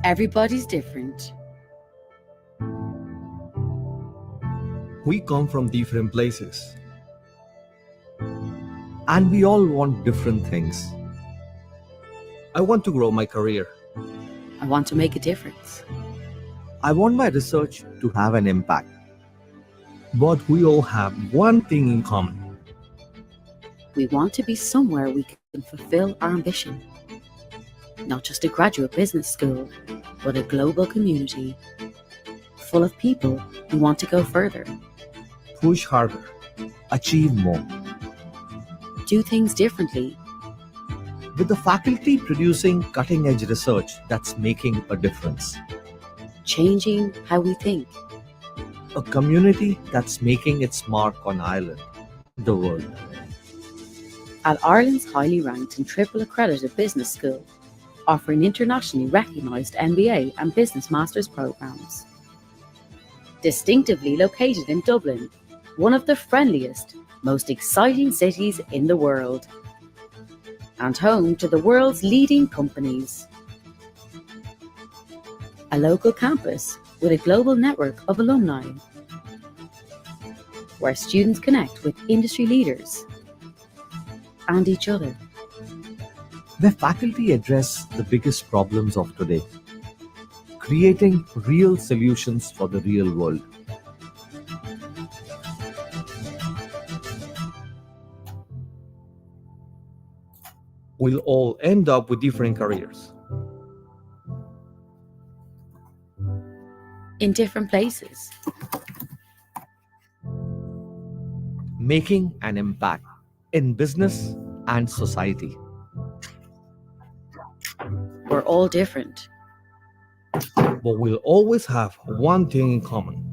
Everybody's different. We come from different places. And we all want different things. I want to grow my career. I want to make a difference. I want my research to have an impact. But we all have one thing in common. We want to be somewhere we can fulfill our ambition. Not just a graduate business school, but a global community full of people who want to go further, Push harder. Achieve more. do things differently, With the faculty producing cutting-edge research that's making a difference. changing how we think. A community that's making its mark on Ireland, the world. At Ireland's highly ranked and triple accredited business school, offering internationally recognised MBA and business masters programmes. Distinctively located in Dublin, one of the friendliest, most exciting cities in the world, and home to the world's leading companies. A local campus with a global network of alumni, where students connect with industry leaders and each other. Where faculty address the biggest problems of today, creating real solutions for the real world. We'll all end up with different careers. In different places, Making an impact in business and society. we're all different. But we'll always have one thing in common.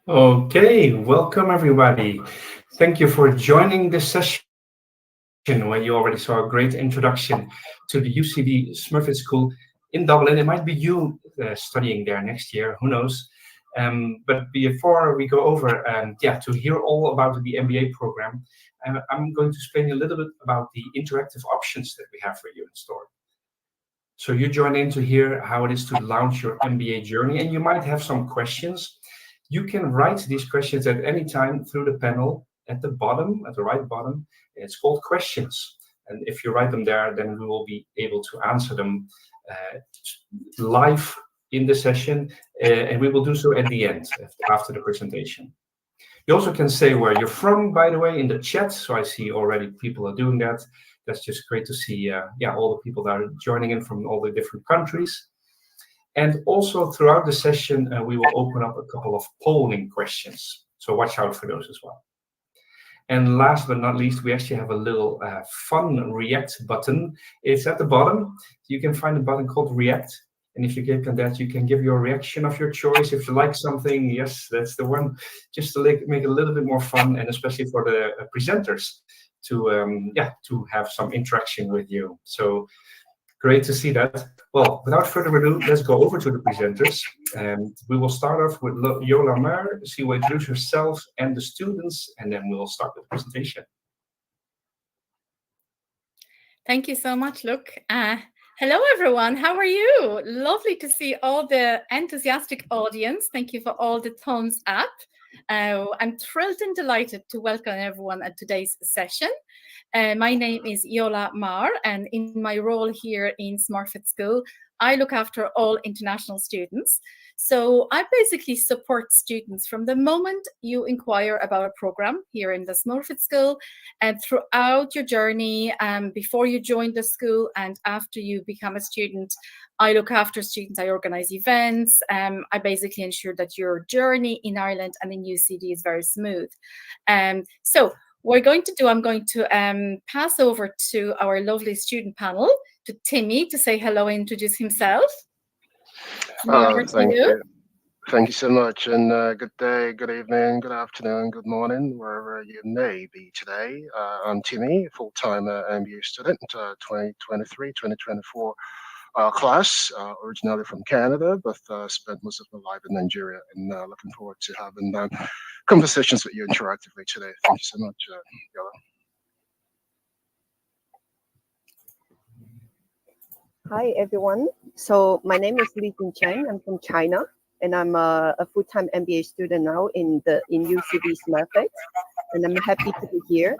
Okay, welcome everybody. Thank you for joining this session where you already saw a great introduction to the UCD Smurfit School in Dublin. It might be you studying there next year, who knows? But before we go over, to hear all about the MBA program, I'm going to explain a little bit about the interactive options that we have for you in store. So you join in to hear how it is to launch your MBA journey, and you might have some questions. You can write these questions at any time through the panel at the bottom, at the right bottom. It's called questions. And if you write them there, then we will be able to answer them live in the session, and we will do so at the end, after the presentation. You also can say where you're from, by the way, in the chat. So I see already people are doing that. That's just great to see, all the people that are joining in from all the different countries. And also throughout the session, we will open up a couple of polling questions. So watch out for those as well. And last but not least, we actually have a little fun React button. It's at the bottom. You can find a button called React. And if you click on that, you can give your reaction of your choice. If you like something, yes, that's the one. Just to make it a little bit more fun, and especially for the presenters to have some interaction with you. So great to see that. Well, without further ado, let's go over to the presenters. And we will start off with Yola Maar. She will introduce herself and the students, and then we will start with the presentation. Thank you so much, Luke. Hello, everyone. How are you? Lovely to see all the enthusiastic audience. Thank you for all the thumbs up. I'm thrilled and delighted to welcome everyone at today's session. My name is Yola Maar, and in my role here in Smurfit School, I look after all international students. So I basically support students from the moment you inquire about a program here in the Smurfit School, and throughout your journey, before you join the school and after you become a student. I look after students, I organize events, I basically ensure that your journey in Ireland and in UCD is very smooth. So what I'm going to pass over to our lovely student panel, to Timmy, to say hello and introduce himself. Thank you. Thank you so much, and good day, good evening, good afternoon, good morning, wherever you may be today. I'm Timmy, full-time MBA student, 2023-2024 class, originally from Canada, but spent most of my life in Nigeria, and looking forward to having conversations with you interactively today. Thank you so much, Yola. Hi, everyone. So my name is Li Jin Cheng. I'm from China, and I'm a full-time MBA student now in UCD Smurfit, and I'm happy to be here.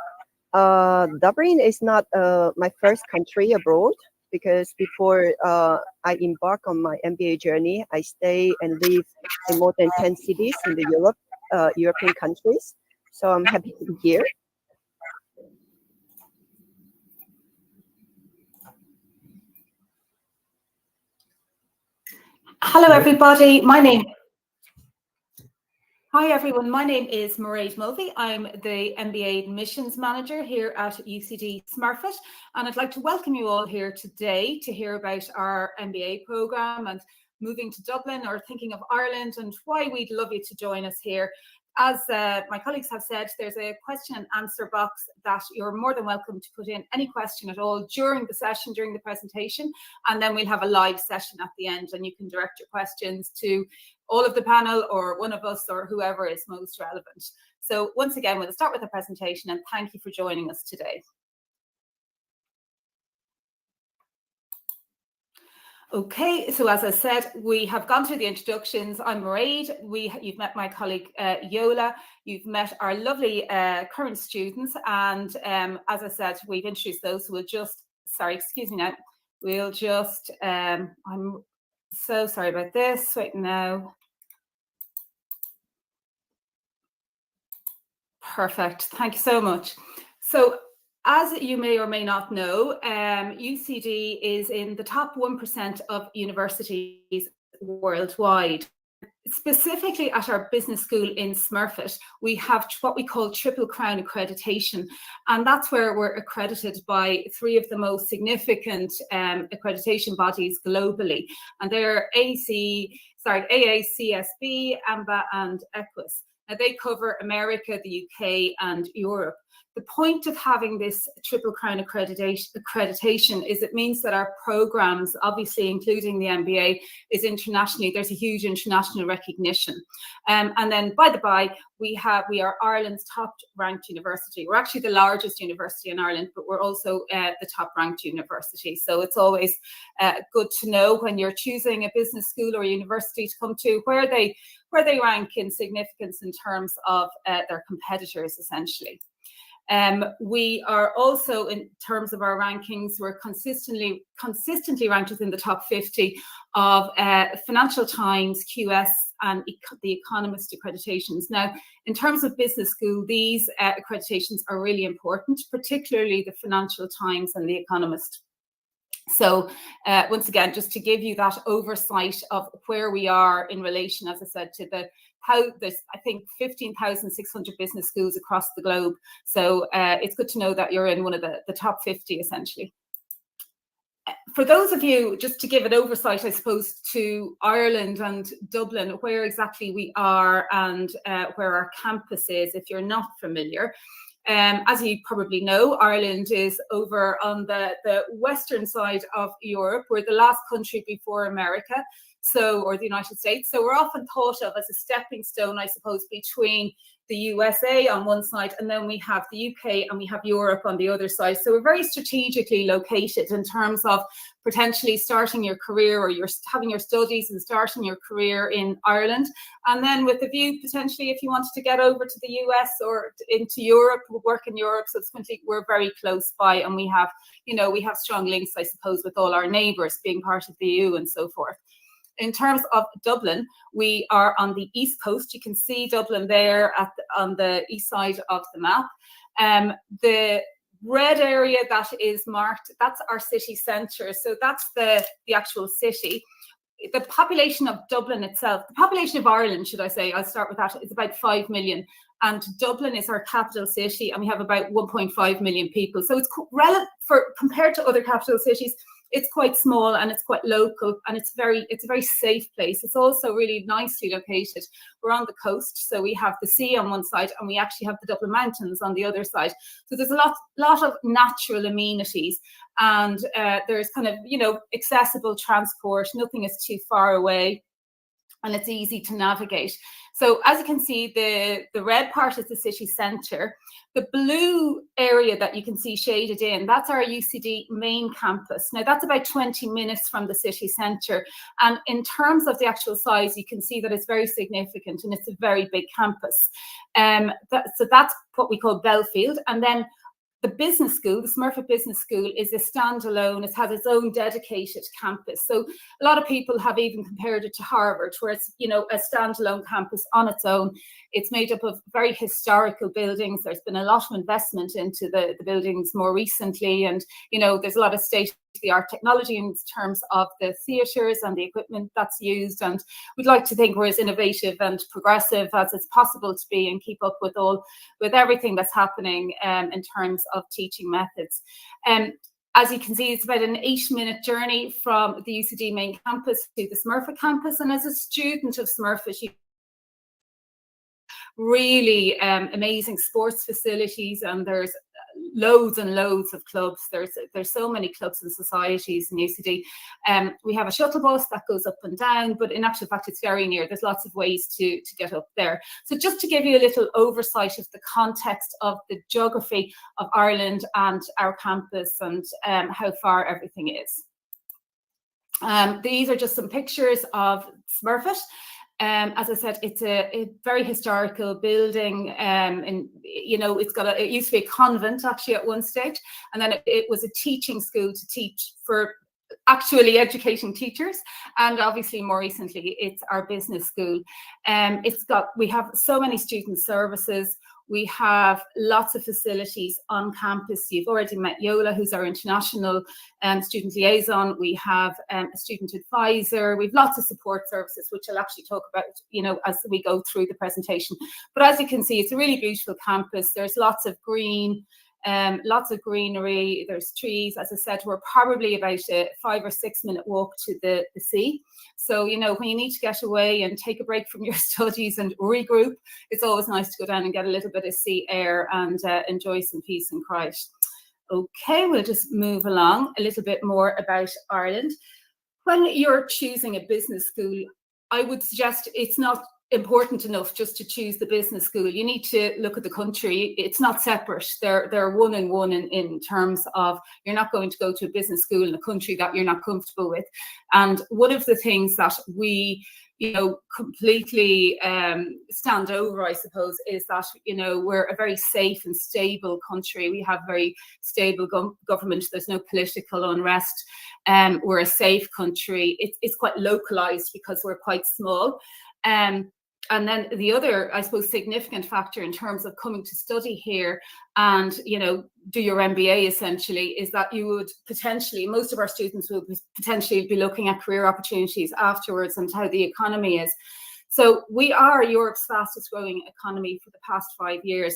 Dublin is not my first country abroad, because before I embark on my MBA journey, I stay and live in more than 10 cities in the European countries. So I'm happy to be here. Hello, everybody. Hi, everyone. My name is Mairead Mulvey. I'm the MBA Admissions Manager here at UCD Smurfit, and I'd like to welcome you all here today to hear about our MBA program and moving to Dublin or thinking of Ireland and why we'd love you to join us here. As my colleagues have said, there's a question and answer box that you're more than welcome to put in any question at all during the session, during the presentation, and then we'll have a live session at the end, and you can direct your questions to all of the panel or one of us or whoever is most relevant. So once again, we'll start with the presentation, and thank you for joining us today. Okay, so as I said, we have gone through the introductions. I'm Mairead. You've met my colleague Yola. You've met our lovely current students, and as I said, we've introduced those. So we'll just, sorry, excuse me now. We'll just, I'm so sorry about this. Wait now. Perfect. Thank you so much. So, as you may or may not know, UCD is in the top 1% of universities worldwide. Specifically at our business school in Smurfit, we have what we call Triple Crown accreditation, and that's where we're accredited by 3 of the most significant accreditation bodies globally, and they're AA, CSB, AMBA, and EQUIS. Now, they cover America, the UK, and Europe. The point of having this Triple Crown accreditation is it means that our programs, obviously including the MBA, is internationally, there's a huge international recognition. And then, by the by, we are Ireland's top ranked university. We're actually the largest university in Ireland, but we're also the top ranked university. So it's always good to know when you're choosing a business school or university to come to where they rank in significance in terms of their competitors, essentially. We are also, in terms of our rankings, we're consistently ranked within the top 50 of Financial Times, QS, and the Economist accreditations. Now, in terms of business school, these accreditations are really important, particularly the Financial Times and the Economist. So once again, just to give you that oversight of where we are in relation, as I said, to how there's, I think, 15,600 business schools across the globe. So it's good to know that you're in one of the top 50, essentially. For those of you, just to give an oversight, I suppose, to Ireland and Dublin, where exactly we are and where our campus is, if you're not familiar. As you probably know, Ireland is over on the western side of Europe. We're the last country before America, or the United States. So we're often thought of as a stepping stone, I suppose, between the USA on one side, and then we have the UK and we have Europe on the other side. So we're very strategically located in terms of potentially starting your career, or you're having your studies and starting your career in Ireland. And then with the view, potentially, if you wanted to get over to the US or into Europe, work in Europe, subsequently, we're very close by, and we have strong links, I suppose, with all our neighbours being part of the EU and so forth. In terms of Dublin, we are on the east coast. You can see Dublin there on the east side of the map. The red area that is marked, that's our city centre. So that's the actual city. The population of Dublin itself, the population of Ireland, should I say, I'll start with that, it's about 5 million. And Dublin is our capital city, and we have about 1.5 million people. So it's compared to other capital cities, it's quite small and it's quite local, and it's a very safe place. It's also really nicely located. We're on the coast, so we have the sea on one side, and we actually have the Dublin Mountains on the other side. So there's a lot of natural amenities, and there's kind of, accessible transport. Nothing is too far away. and it's easy to navigate. So as you can see, the red part is the city centre. The blue area that you can see shaded in, that's our UCD main campus. Now that's about 20 minutes from the city centre. And in terms of the actual size, you can see that it's very significant and it's a very big campus. So that's what we call Belfield. And then the business school, the Smurfit Business School, is a standalone. It has its own dedicated campus. So a lot of people have even compared it to Harvard, where it's, you know, a standalone campus on its own. It's made up of very historical buildings. There's been a lot of investment into the buildings more recently. And, you know, there's a lot of state-of-the-art technology in terms of the theatres and the equipment that's used. And we'd like to think we're as innovative and progressive as it's possible to be and keep up with everything that's happening in terms of teaching methods. As you can see, it's about an 8-minute journey from the UCD main campus to the Smurfit campus. And as a student of Smurfit, you really amazing sports facilities, and there's loads and loads of clubs. There's so many clubs and societies in UCD. We have a shuttle bus that goes up and down, but in actual fact, it's very near. There's lots of ways to get up there. So just to give you a little oversight of the context of the geography of Ireland and our campus and how far everything is. These are just some pictures of Smurfit. As I said, it's a very historical building, and you know, it used to be a convent actually at one stage, and then it was a teaching school to teach for actually educating teachers, and obviously more recently it's our business school. We have so many student services. We have lots of facilities on campus. You've already met Yola, who's our international student liaison. We have a student advisor. We've lots of support services, which I'll actually talk about, you know, as we go through the presentation. But as you can see, it's a really beautiful campus. There's lots of green, lots of greenery. There's trees. As I said, we're probably about a 5 or 6 minute walk to the sea. So, you know, when you need to get away and take a break from your studies and regroup, it's always nice to go down and get a little bit of sea air and enjoy some peace and quiet. Okay, we'll just move along a little bit more about Ireland. When you're choosing a business school, I would suggest it's not important enough just to choose the business school. You need to look at the country. It's not separate. They're one and one in terms of you're not going to go to a business school in a country that you're not comfortable with. And one of the things that we, you know, completely stand over, I suppose, is that, you know, we're a very safe and stable country. We have very stable government. There's no political unrest. We're a safe country. It's quite localized because we're quite small. And then the other, I suppose, significant factor in terms of coming to study here and, you know, do your MBA essentially, is that you would potentially, most of our students will potentially be looking at career opportunities afterwards and how the economy is. So we are Europe's fastest growing economy for the past 5 years.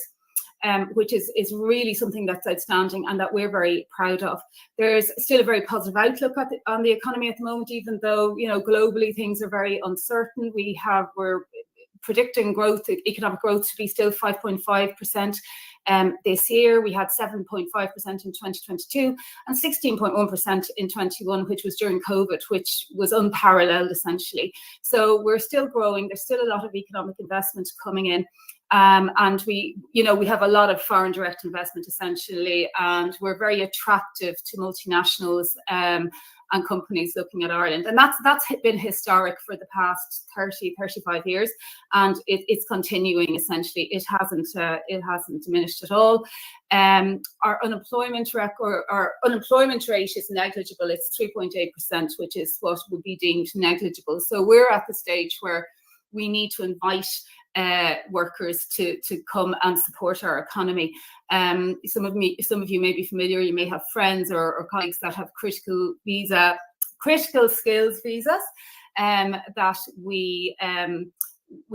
Which is really something that's outstanding and that we're very proud of. There's still a very positive outlook on the economy at the moment, even though, you know, globally things are very uncertain. We're predicting economic growth to be still 5.5% this year. We had 7.5% in 2022 and 16.1% in 21, which was during COVID, which was unparalleled essentially. So we're still growing. There's still a lot of economic investment coming in. And we have a lot of foreign direct investment essentially, and we're very attractive to multinationals and companies looking at Ireland. And that's been historic for the past 35 years, and it's continuing essentially. It hasn't diminished at all. Our unemployment rate is negligible. It's 3.8%, which is what would be deemed negligible. So we're at the stage where we need to invite workers to come and support our economy. Some of you may be familiar. You may have friends or colleagues that have critical skills visas that we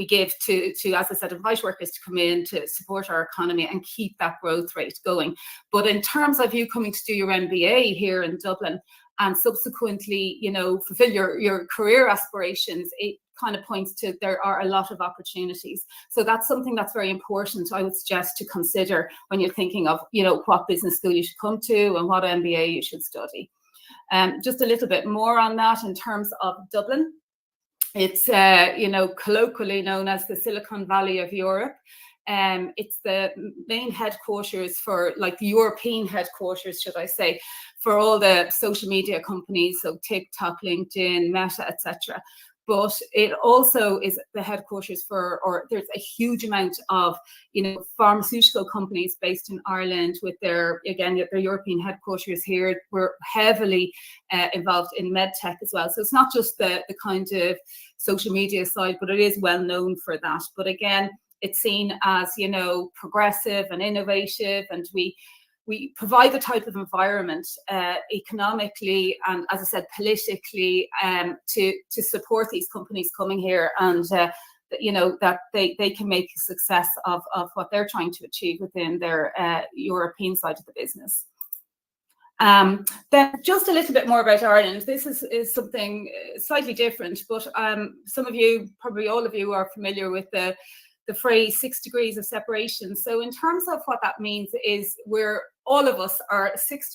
give to, as I said, invite workers to come in to support our economy and keep that growth rate going. But in terms of you coming to do your MBA here in Dublin and subsequently, you know, fulfill your career aspirations, it kind of points to there are a lot of opportunities. So that's something that's very important, I would suggest, to consider when you're thinking of, you know, what business school you should come to and what MBA you should study. Just a little bit more on that in terms of Dublin. It's colloquially known as the Silicon Valley of Europe. It's the main headquarters for, like, the European headquarters, should I say, for all the social media companies, so TikTok, LinkedIn, Meta, etc. But it also is the headquarters for, or there's a huge amount of, pharmaceutical companies based in Ireland with their European headquarters here. We're heavily involved in medtech as well. So it's not just the kind of social media side, but it is well known for that. But again, it's seen as, progressive and innovative, and we provide the type of environment economically and, as I said, politically to support these companies coming here, and that they can make a success of what they're trying to achieve within their European side of the business. Then just a little bit more about Ireland. This is something slightly different, but some of you, probably all of you, are familiar with the phrase 6 degrees of separation. So in terms of what that means is all of us are 6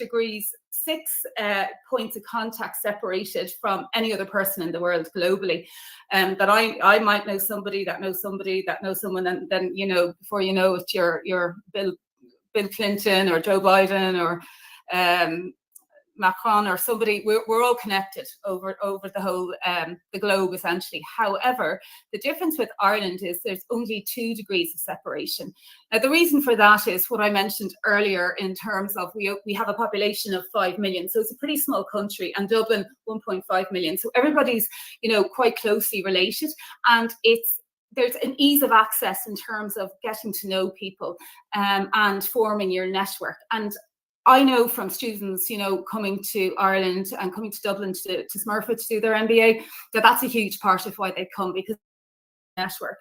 points of contact separated from any other person in the world globally. That I might know somebody that knows somebody that knows someone, and then, before you know it, you're Bill Clinton or Joe Biden or Macron or somebody. We're all connected over the whole the globe, essentially. However, the difference with Ireland is there's only 2 degrees of separation. Now, the reason for that is what I mentioned earlier in terms of we have a population of 5 million, so it's a pretty small country, and Dublin 1.5 million. So everybody's quite closely related, and there's an ease of access in terms of getting to know people and forming your network. And I know from students, coming to Ireland and coming to Dublin to Smurfit to do their MBA, that's a huge part of why they come, because network.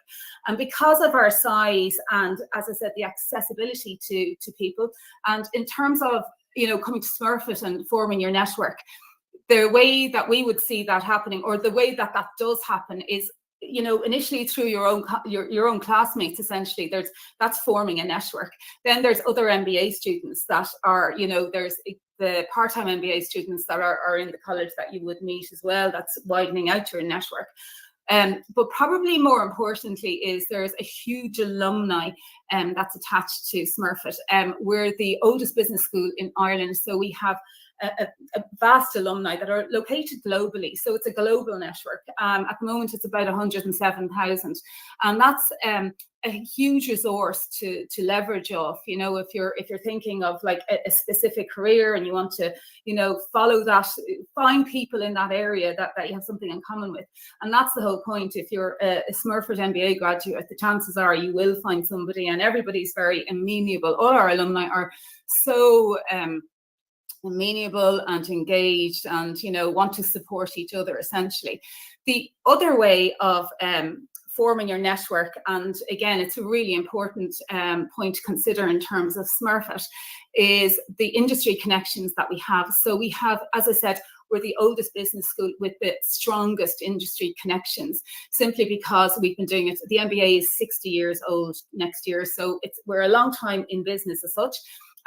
And because of our size and, as I said, the accessibility to people, and in terms of, coming to Smurfit and forming your network, the way that we would see that happening, or the way that does happen, is initially through your own classmates. Essentially, that's forming a network. Then there's other MBA students that are, there's the part-time MBA students that are in the college that you would meet as well. That's widening out your network. But probably more importantly is there's a huge alumni that's attached to Smurfit. We're the oldest business school in Ireland, so we have a vast alumni that are located globally. So it's a global network. At the moment, it's about 107,000, and that's a huge resource to leverage off. If you're thinking of like a specific career and you want to, follow that, find people in that area that you have something in common with. And that's the whole point. If you're a Smurfit MBA graduate, the chances are you will find somebody, and everybody's very amenable. All our alumni are so amenable and engaged, and want to support each other, essentially. The other way of forming your network, and again, it's a really important point to consider in terms of Smurfit, is the industry connections that we have. So we have, as I said, we're the oldest business school with the strongest industry connections, simply because we've been doing it. The MBA is 60 years old next year, so we're a long time in business as such,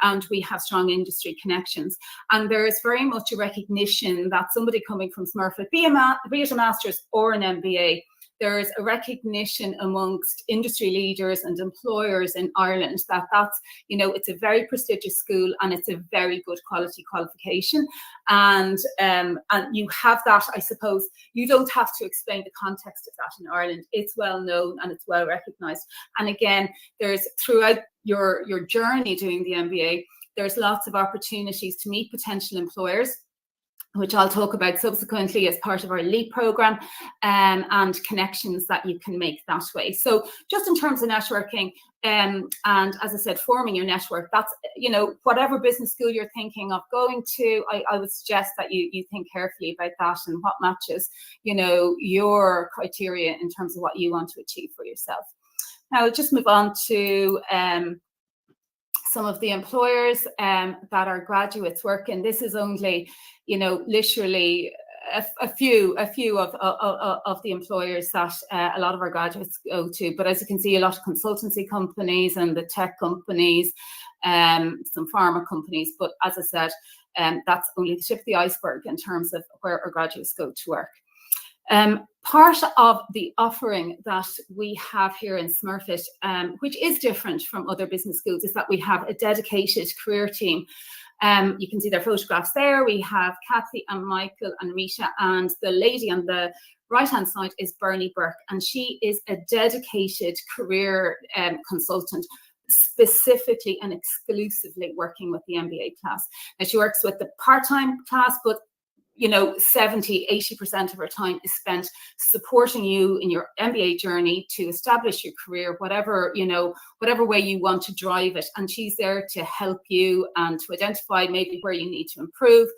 and we have strong industry connections. And there is very much a recognition that somebody coming from Smurfit, be it a master's or an MBA, there is a recognition amongst industry leaders and employers in Ireland that that's, it's a very prestigious school and it's a very good quality qualification. And you have that, I suppose, you don't have to explain the context of that in Ireland. It's well known and it's well recognized. And again, there's throughout your journey doing the MBA, there's lots of opportunities to meet potential employers, which I'll talk about subsequently as part of our LEAP program, and connections that you can make that way. So just in terms of networking, and as I said, forming your network, that's, whatever business school you're thinking of going to, I would suggest that you think carefully about that and what matches, your criteria in terms of what you want to achieve for yourself. Now, I'll just move on to some of the employers that our graduates work in. This is only, literally a few of the employers that a lot of our graduates go to. But as you can see, a lot of consultancy companies and the tech companies, some pharma companies. But as I said, that's only the tip of the iceberg in terms of where our graduates go to work. Part of the offering that we have here in Smurfit, which is different from other business schools, is that we have a dedicated career team. You can see their photographs there. We have Kathy and Michael and Rita, and the lady on the right-hand side is Bernie Burke, and she is a dedicated career consultant, specifically and exclusively working with the MBA class. Now, she works with the part-time class, but 70-80% of her time is spent supporting you in your MBA journey to establish your career, whatever way you want to drive it. And she's there to help you and to identify maybe where you need to improve,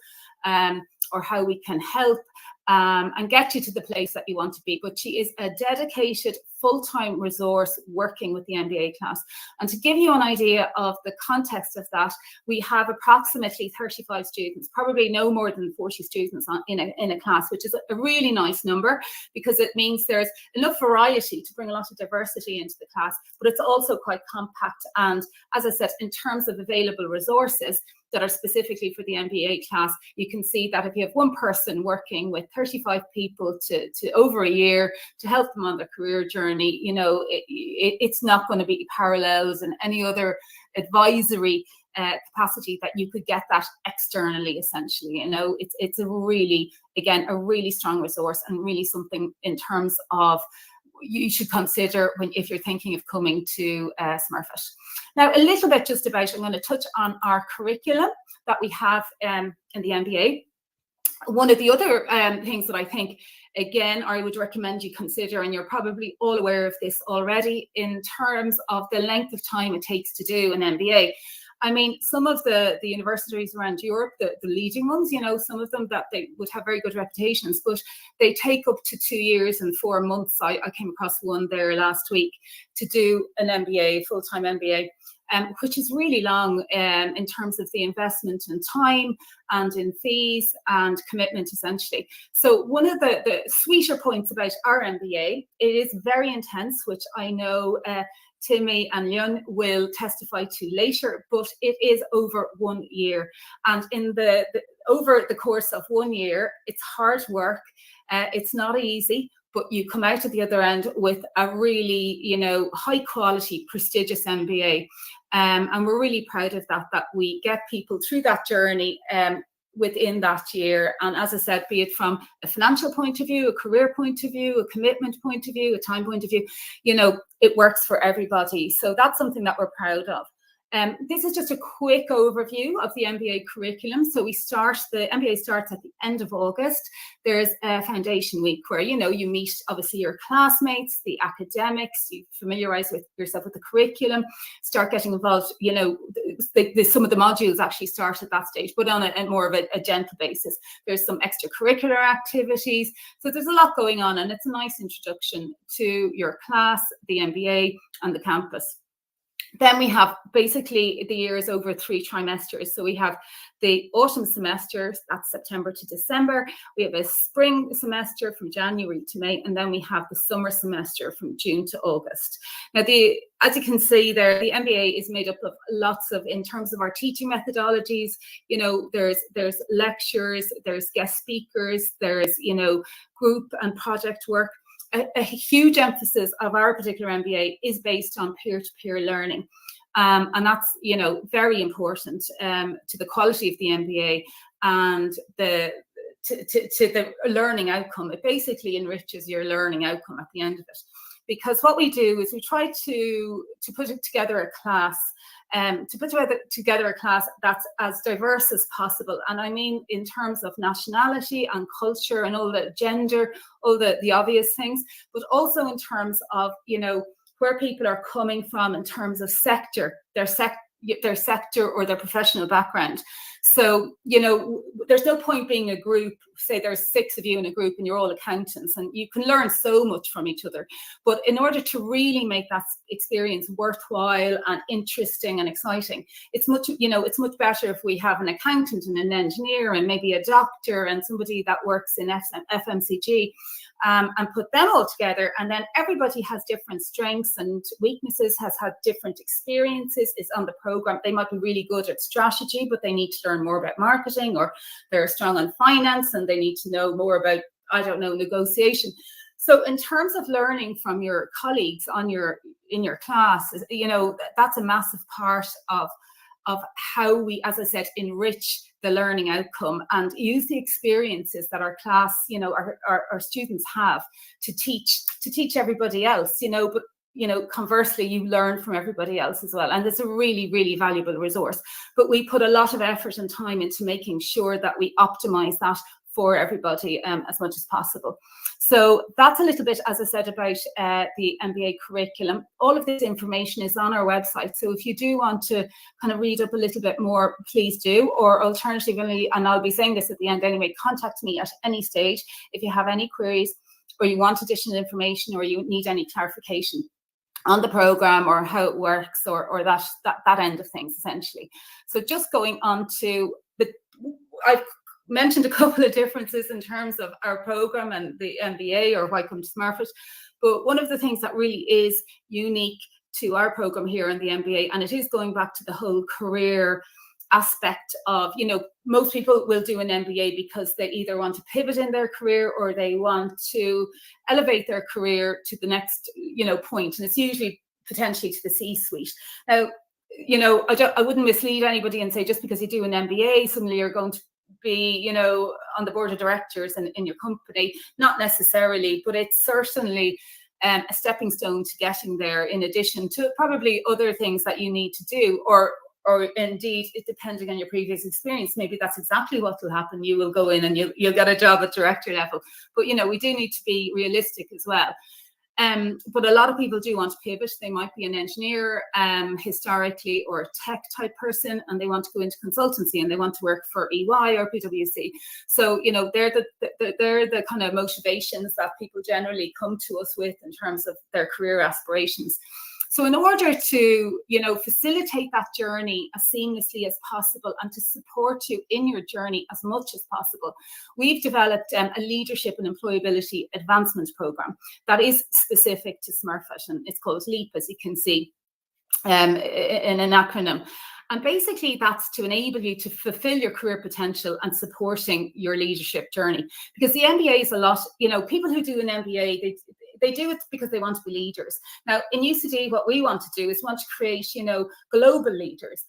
or how we can help and get you to the place that you want to be. But she is a dedicated full-time resource working with the MBA class. And to give you an idea of the context of that, we have approximately 35 students, probably no more than 40 students in a class, which is a really nice number, because it means there's enough variety to bring a lot of diversity into the class, but it's also quite compact. And as I said, in terms of available resources that are specifically for the MBA class, you can see that if you have one person working with 35 people to over a year to help them on their career journey, it's not going to be parallels in any other advisory capacity that you could get that externally. Essentially, it's a really strong resource, and really something in terms of you should consider if you're thinking of coming to Smurfit. Now, a little bit just about, I'm going to touch on our curriculum that we have in the MBA. One of the other things that I think, again, I would recommend you consider, and you're probably all aware of this already, in terms of the length of time it takes to do an MBA. I mean, some of the universities around Europe, the leading ones, some of them that they would have very good reputations, but they take up to 2 years and 4 months. I came across one there last week to do an MBA, full-time MBA, which is really long in terms of the investment in time and in fees and commitment, essentially. So one of the sweeter points about our MBA, it is very intense, which I know Timmy and Yun will testify to later, but it is over 1 year. And in over the course of 1 year, it's hard work. It's not easy, but you come out at the other end with a really, high quality, prestigious MBA. And we're really proud of that we get people through that journey within that year. And as I said, be it from a financial point of view, a career point of view, a commitment point of view, a time point of view, it works for everybody. So that's something that we're proud of. This is just a quick overview of the MBA curriculum. So the MBA starts at the end of August. There's a foundation week where, you meet obviously your classmates, the academics, you familiarize yourself with the curriculum, start getting involved. Some of the modules actually start at that stage, but on a more of a gentle basis. There's some extracurricular activities. So there's a lot going on, and it's a nice introduction to your class, the MBA, and the campus. Then we have basically the year is over 3 trimesters. So we have the autumn semester, that's September to December. We have a spring semester from January to May, and then we have the summer semester from June to August. Now, as you can see there, the MBA is made up of lots of, in terms of our teaching methodologies, there's lectures, there's guest speakers, there's, group and project work. A huge emphasis of our particular MBA is based on peer-to-peer learning. And that's, very important to the quality of the MBA and to the learning outcome. It basically enriches your learning outcome at the end of it. Because what we do is we try to put together a class that's as diverse as possible. And I mean, in terms of nationality and culture and all the gender, all the obvious things, but also in terms of, where people are coming from in terms of sector, their sector or their professional background. So, there's no point being a group, say there's 6 of you in a group and you're all accountants, and you can learn so much from each other. But in order to really make that experience worthwhile and interesting and exciting, it's much better if we have an accountant and an engineer and maybe a doctor and somebody that works in FMCG, and put them all together. And then everybody has different strengths and weaknesses, has had different experiences, is on the program. They might be really good at strategy, but they need to learn more about marketing, or they're strong on finance and they need to know more about, negotiation. So in terms of learning from your colleagues in your class, you know, that's a massive part of how we, as I said, enrich the learning outcome and use the experiences that our class, you know, our students have to teach everybody else, you know, but you know, conversely, you learn from everybody else as well. And it's a really, really valuable resource. But we put a lot of effort and time into making sure that we optimize that for everybody as much as possible. So that's a little bit, as I said, about the MBA curriculum. All of this information is on our website. So if you do want to kind of read up a little bit more, please do. Or alternatively, and I'll be saying this at the end anyway, contact me at any stage if you have any queries or you want additional information or you need any clarification on the program or how it works or that end of things, essentially. So just going on to I've mentioned a couple of differences in terms of our program and the MBA or why come to Smurfit, but one of the things that really is unique to our program here in the MBA, and it is going back to the whole career aspect of, you know, most people will do an MBA because they either want to pivot in their career or they want to elevate their career to the next, you know, point, and it's usually potentially to the C-suite. Now, you know, I wouldn't mislead anybody and say just because you do an MBA suddenly you're going to be, you know, on the board of directors in your company. Not necessarily, but it's certainly a stepping stone to getting there, in addition to probably other things that you need to do, or indeed, depending on your previous experience, maybe that's exactly what will happen. You will go in and you'll get a job at director level. But, you know, we do need to be realistic as well. But a lot of people do want to pivot. They might be an engineer historically or a tech type person, and they want to go into consultancy and they want to work for EY or PwC. So, you know, they're the kind of motivations that people generally come to us with in terms of their career aspirations. So in order to, you know, facilitate that journey as seamlessly as possible and to support you in your journey as much as possible, we've developed a leadership and employability advancement program that is specific to Smurfit, and it's called LEAP, as you can see in an acronym. And basically that's to enable you to fulfill your career potential and supporting your leadership journey. Because the MBA is a lot, you know, people who do an MBA, they do it because they want to be leaders. Now, in UCD, what we want to do is want to create, you know, global leaders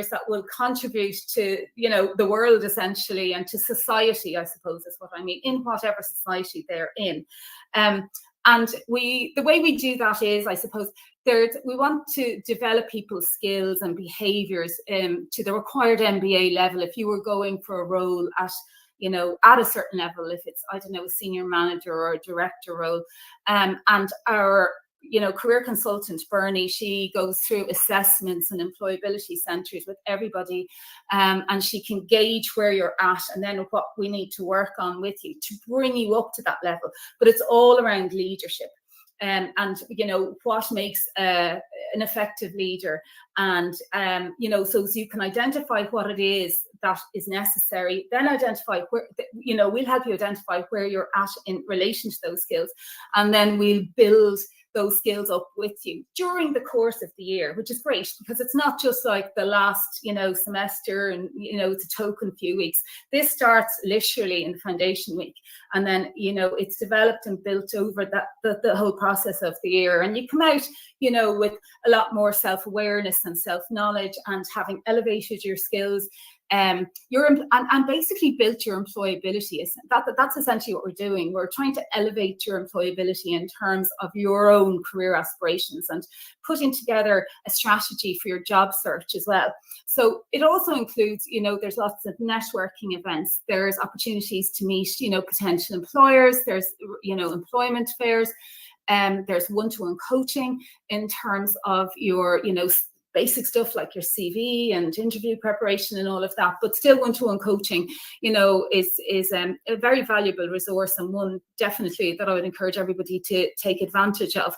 that will contribute to, you know, the world essentially, and to society, I suppose is what I mean, in whatever society they're in. And the way we do that is, I suppose, we want to develop people's skills and behaviours to the required MBA level. If you were going for a role at, you know, at a certain level, if it's, I don't know, a senior manager or a director role, and our, you know, career consultant, Bernie, she goes through assessments and employability centres with everybody, and she can gauge where you're at and then what we need to work on with you to bring you up to that level. But it's all around leadership. And you know, what makes an effective leader, and you know, so you can identify what it is that is necessary, then identify where, you know, we'll help you identify where you're at in relation to those skills, and then we'll build those skills up with you during the course of the year, which is great because it's not just like the last, you know, semester and, you know, it's a token few weeks. This starts literally in the foundation week, and then, you know, it's developed and built over the whole process of the year, and you come out, you know, with a lot more self-awareness and self-knowledge, and having elevated your skills, and basically built your employability. That's essentially what we're doing. We're trying to elevate your employability in terms of your own career aspirations and putting together a strategy for your job search as well. So it also includes, you know, there's lots of networking events. There's opportunities to meet, you know, potential employers. There's, you know, employment fairs. There's one-to-one coaching in terms of your, you know, basic stuff like your CV and interview preparation and all of that, but still one-to-one coaching, you know, is a very valuable resource, and one definitely that I would encourage everybody to take advantage of.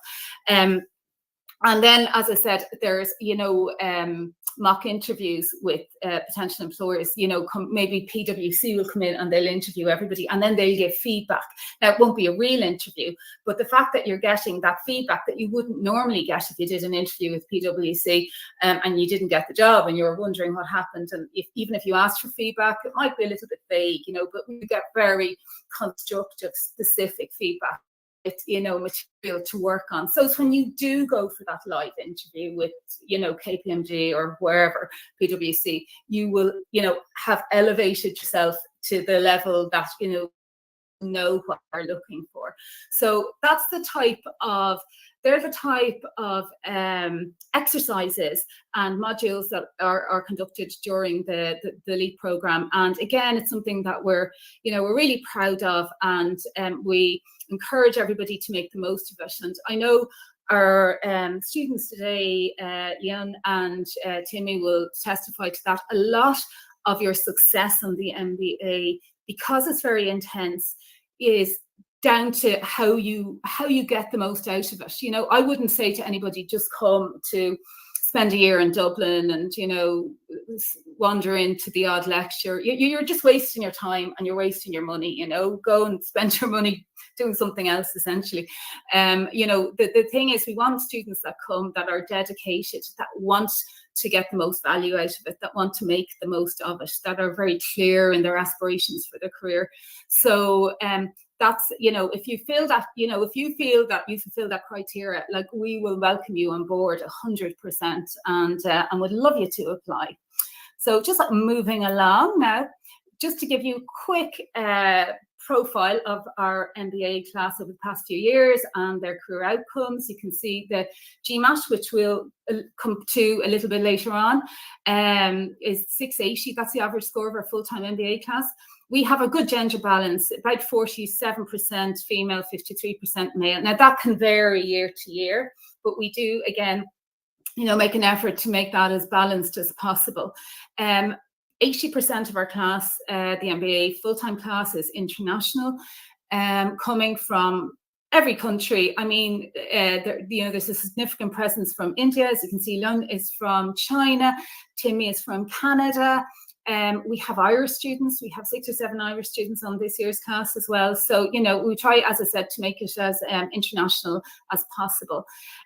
And then, as I said, there's, you know, mock interviews with potential employers. You know, maybe PwC will come in and they'll interview everybody, and then they'll give feedback. Now, it won't be a real interview, but the fact that you're getting that feedback that you wouldn't normally get if you did an interview with PwC and you didn't get the job and you were wondering what happened, and even if you asked for feedback, it might be a little bit vague, you know, but we get very constructive, specific feedback material to work on. So it's when you do go for that live interview with, KPMG or wherever, PwC, you will, have elevated yourself to the level that, know what they're looking for. So that's the type of, they're the type of exercises and modules that are conducted during the LEAP program. And again, it's something that we're really proud of, and we encourage everybody to make the most of it. And I know our students today, Leon and Timmy, will testify to that. A lot of your success on the MBA, because it's very intense, is down to how you get the most out of it. I wouldn't say to anybody, just come to spend a year in Dublin and, wander into the odd lecture. You're just wasting your time and you're wasting your money, go and spend your money doing something else, essentially. The thing is, we want students that come that are dedicated, that want to get the most value out of it, that want to make the most of it, that are very clear in their aspirations for their career. So that's, if you feel that, if you feel that you fulfill that criteria, like, we will welcome you on board 100%, and would love you to apply. So just moving along now, just to give you a quick profile of our MBA class over the past few years and their career outcomes. You can see the GMAT, which we'll come to a little bit later on, is 680. That's the average score of our full-time MBA class. We have a good gender balance, about 47% female, 53% male. Now, that can vary year to year, but we do, again, make an effort to make that as balanced as possible. 80% of our class, the MBA full-time class, is international, coming from every country. I mean, there's a significant presence from India. As you can see, Lun is from China, Timmy is from Canada. We have Irish students. We have 6 or 7 Irish students on this year's class as well. So, we try, as I said, to make it as international as possible.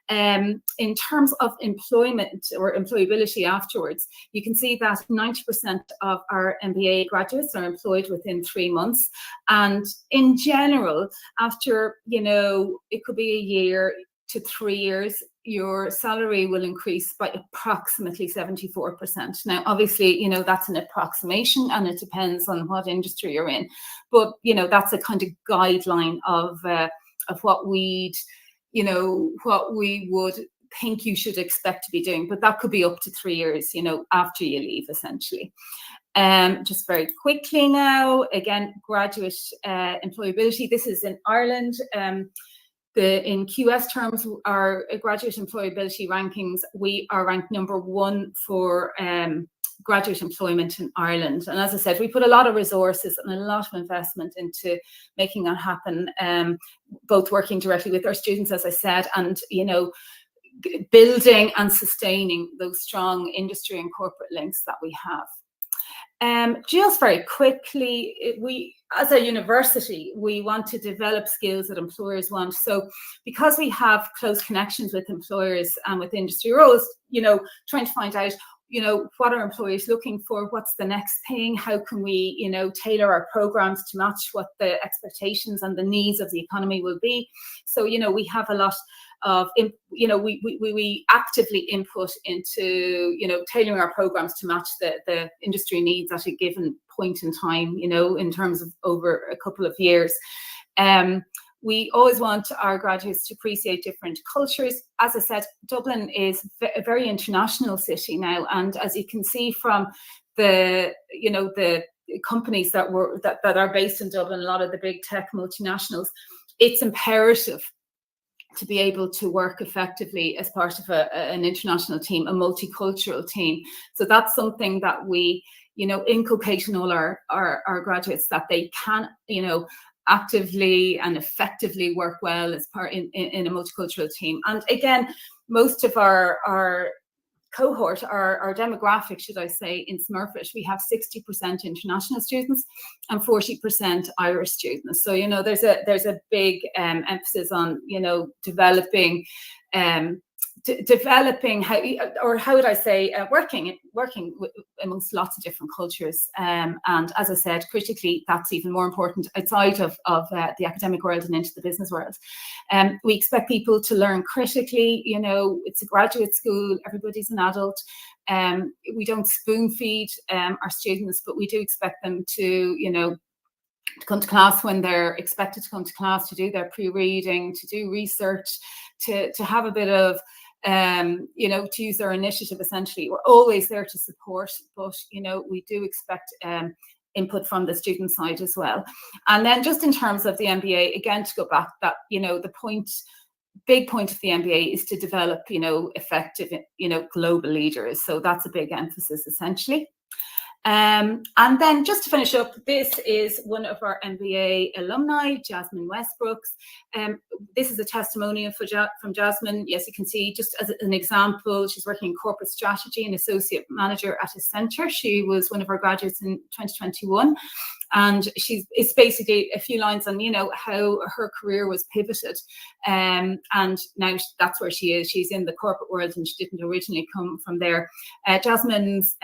In terms of employment or employability afterwards, you can see that 90% of our MBA graduates are employed within 3 months. And in general, after, it could be a year to 3 years, your salary will increase by approximately 74%. Now, obviously, that's an approximation and it depends on what industry you're in. But, that's a kind of guideline of what we would think you should expect to be doing. But that could be up to 3 years, after you leave, essentially. Just very quickly now, again, graduate employability. This is in Ireland. In QS terms, our graduate employability rankings, we are ranked #1 for graduate employment in Ireland. And as I said, we put a lot of resources and a lot of investment into making that happen, both working directly with our students, as I said, and, building and sustaining those strong industry and corporate links that we have. Just very quickly, we, as a university, we want to develop skills that employers want. So because we have close connections with employers and with industry roles, trying to find out, what are employers looking for? What's the next thing? How can we, tailor our programs to match what the expectations and the needs of the economy will be? So, we have a lot of, we actively input into, tailoring our programs to match the industry needs at a given point in time, in terms of over a couple of years. We always want our graduates to appreciate different cultures. As I said, Dublin is a very international city now. And as you can see from the companies that are based in Dublin, a lot of the big tech multinationals, it's imperative to be able to work effectively as part of an international team, a multicultural team. So that's something that we, inculcate in all our graduates, that they can, actively and effectively work well as part in a multicultural team. And again, most of our cohort, our demographic, should I say, in Smurfit, we have 60% international students and 40% Irish students. So, there's a big emphasis on, developing developing how would I say, working amongst lots of different cultures. And as I said, critically, that's even more important outside of the academic world and into the business world. We expect people to learn critically. You know, it's a graduate school, everybody's an adult. We don't spoon feed our students, but we do expect them to, you know, to come to class when they're expected to come to class, to do their pre-reading, to do research, to have a bit of, you know, to use their initiative. Essentially, we're always there to support, but, you know, we do expect input from the student side as well. And then just in terms of the MBA, again, to go back, that, you know, the big point of the MBA is to develop, you know, effective, you know, global leaders. So that's a big emphasis, essentially. And then just to finish up, this is one of our MBA alumni, Jasmine Westbrooks. This is a testimonial from Jasmine. Yes, you can see, just as an example, she's working in corporate strategy and associate manager at a centre. She was one of our graduates in 2021. And it's basically a few lines on, you know, how her career was pivoted. And now that's where she is. She's in the corporate world, and she didn't originally come from there. Jasmine's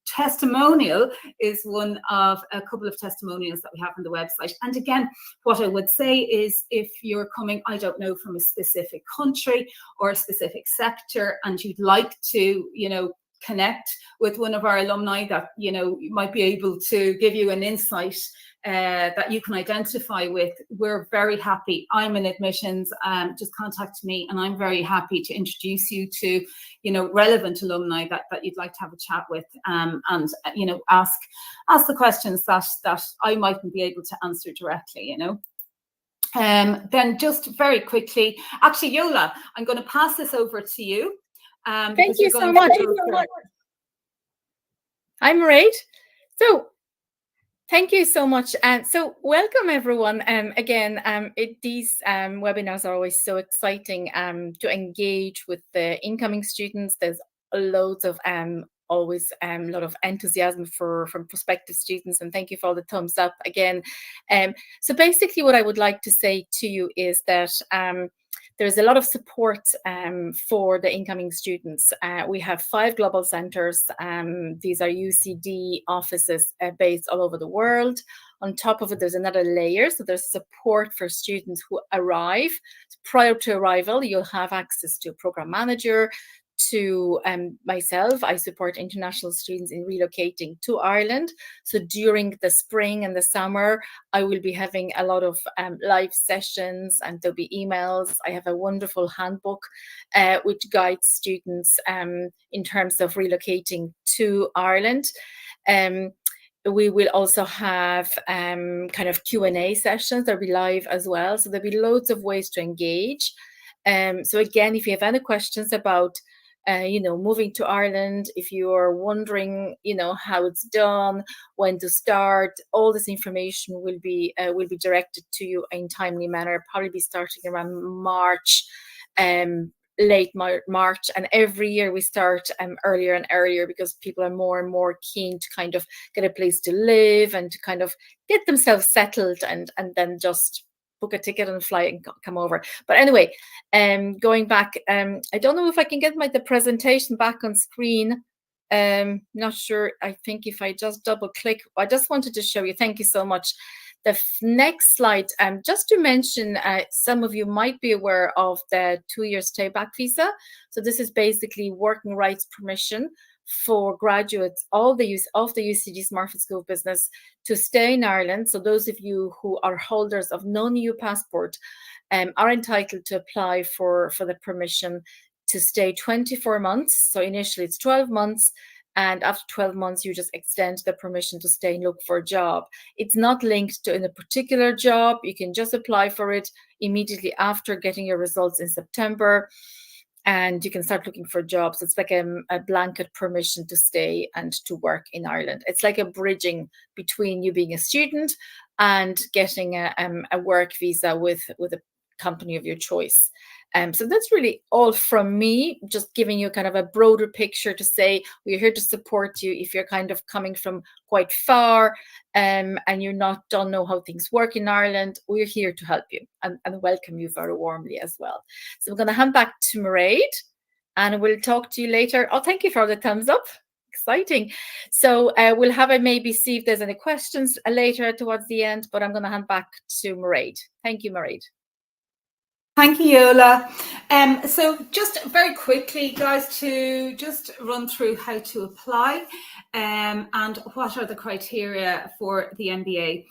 testimonial is one of a couple of testimonials that we have on the website. And again, what I would say is, if you're coming, I don't know, from a specific country or a specific sector, and you'd like to, you know, connect with one of our alumni that, you know, might be able to give you an insight that you can identify with, we're very happy. I'm in admissions, just contact me, and I'm very happy to introduce you to, you know, relevant alumni that you'd like to have a chat with, and, you know, ask the questions that I mightn't be able to answer directly, you know. Then just very quickly, actually, Yola, I'm going to pass this over to you. Thank you so much. I'm right. So thank you so much. So welcome, everyone. Again, these webinars are always so exciting to engage with the incoming students. There's loads of always a lot of enthusiasm from prospective students, and thank you for all the thumbs up again. So basically what I would like to say to you is that there's a lot of support for the incoming students. We have 5 global centers. These are UCD offices based all over the world. On top of it, there's another layer. So there's support for students who arrive. Prior to arrival, you'll have access to a program manager, to myself. I support international students in relocating to Ireland. So during the spring and the summer, I will be having a lot of live sessions, and there'll be emails. I have a wonderful handbook which guides students in terms of relocating to Ireland. We will also have kind of Q&A sessions. They'll be live as well. So there'll be loads of ways to engage. So again, if you have any questions about you know, moving to Ireland, if you are wondering, you know, how it's done, when to start, all this information will be directed to you in timely manner. Probably be starting around March, late March, and every year we start earlier and earlier, because people are more and more keen to kind of get a place to live and to kind of get themselves settled, and then just book a ticket and fly and come over. But anyway, going back, I don't know if I can get the presentation back on screen. Not sure. I think if I just double click, I just wanted to show you. Thank you so much. The next slide, just to mention, some of you might be aware of the 2-year stay back visa. So this is basically working rights permission for graduates of the UCD Smurfit School of Business to stay in Ireland. So those of you who are holders of non-EU passport are entitled to apply for the permission to stay 24 months. So initially it's 12 months. And after 12 months, you just extend the permission to stay and look for a job. It's not linked to a particular job. You can just apply for it immediately after getting your results in September. And you can start looking for jobs. It's like a blanket permission to stay and to work in Ireland. It's like a bridging between you being a student and getting a work visa with a company of your choice. So that's really all from me, just giving you kind of a broader picture to say we're here to support you if you're kind of coming from quite far and you're don't know how things work in Ireland. We're here to help you and welcome you very warmly as well. So I'm going to hand back to Mairead and we'll talk to you later. Oh, thank you for the thumbs up. Exciting. So we'll have a maybe see if there's any questions later towards the end, but I'm going to hand back to Mairead. Thank you, Mairead. Thank you, Yola. So just very quickly, guys, to just run through how to apply and what are the criteria for the MBA.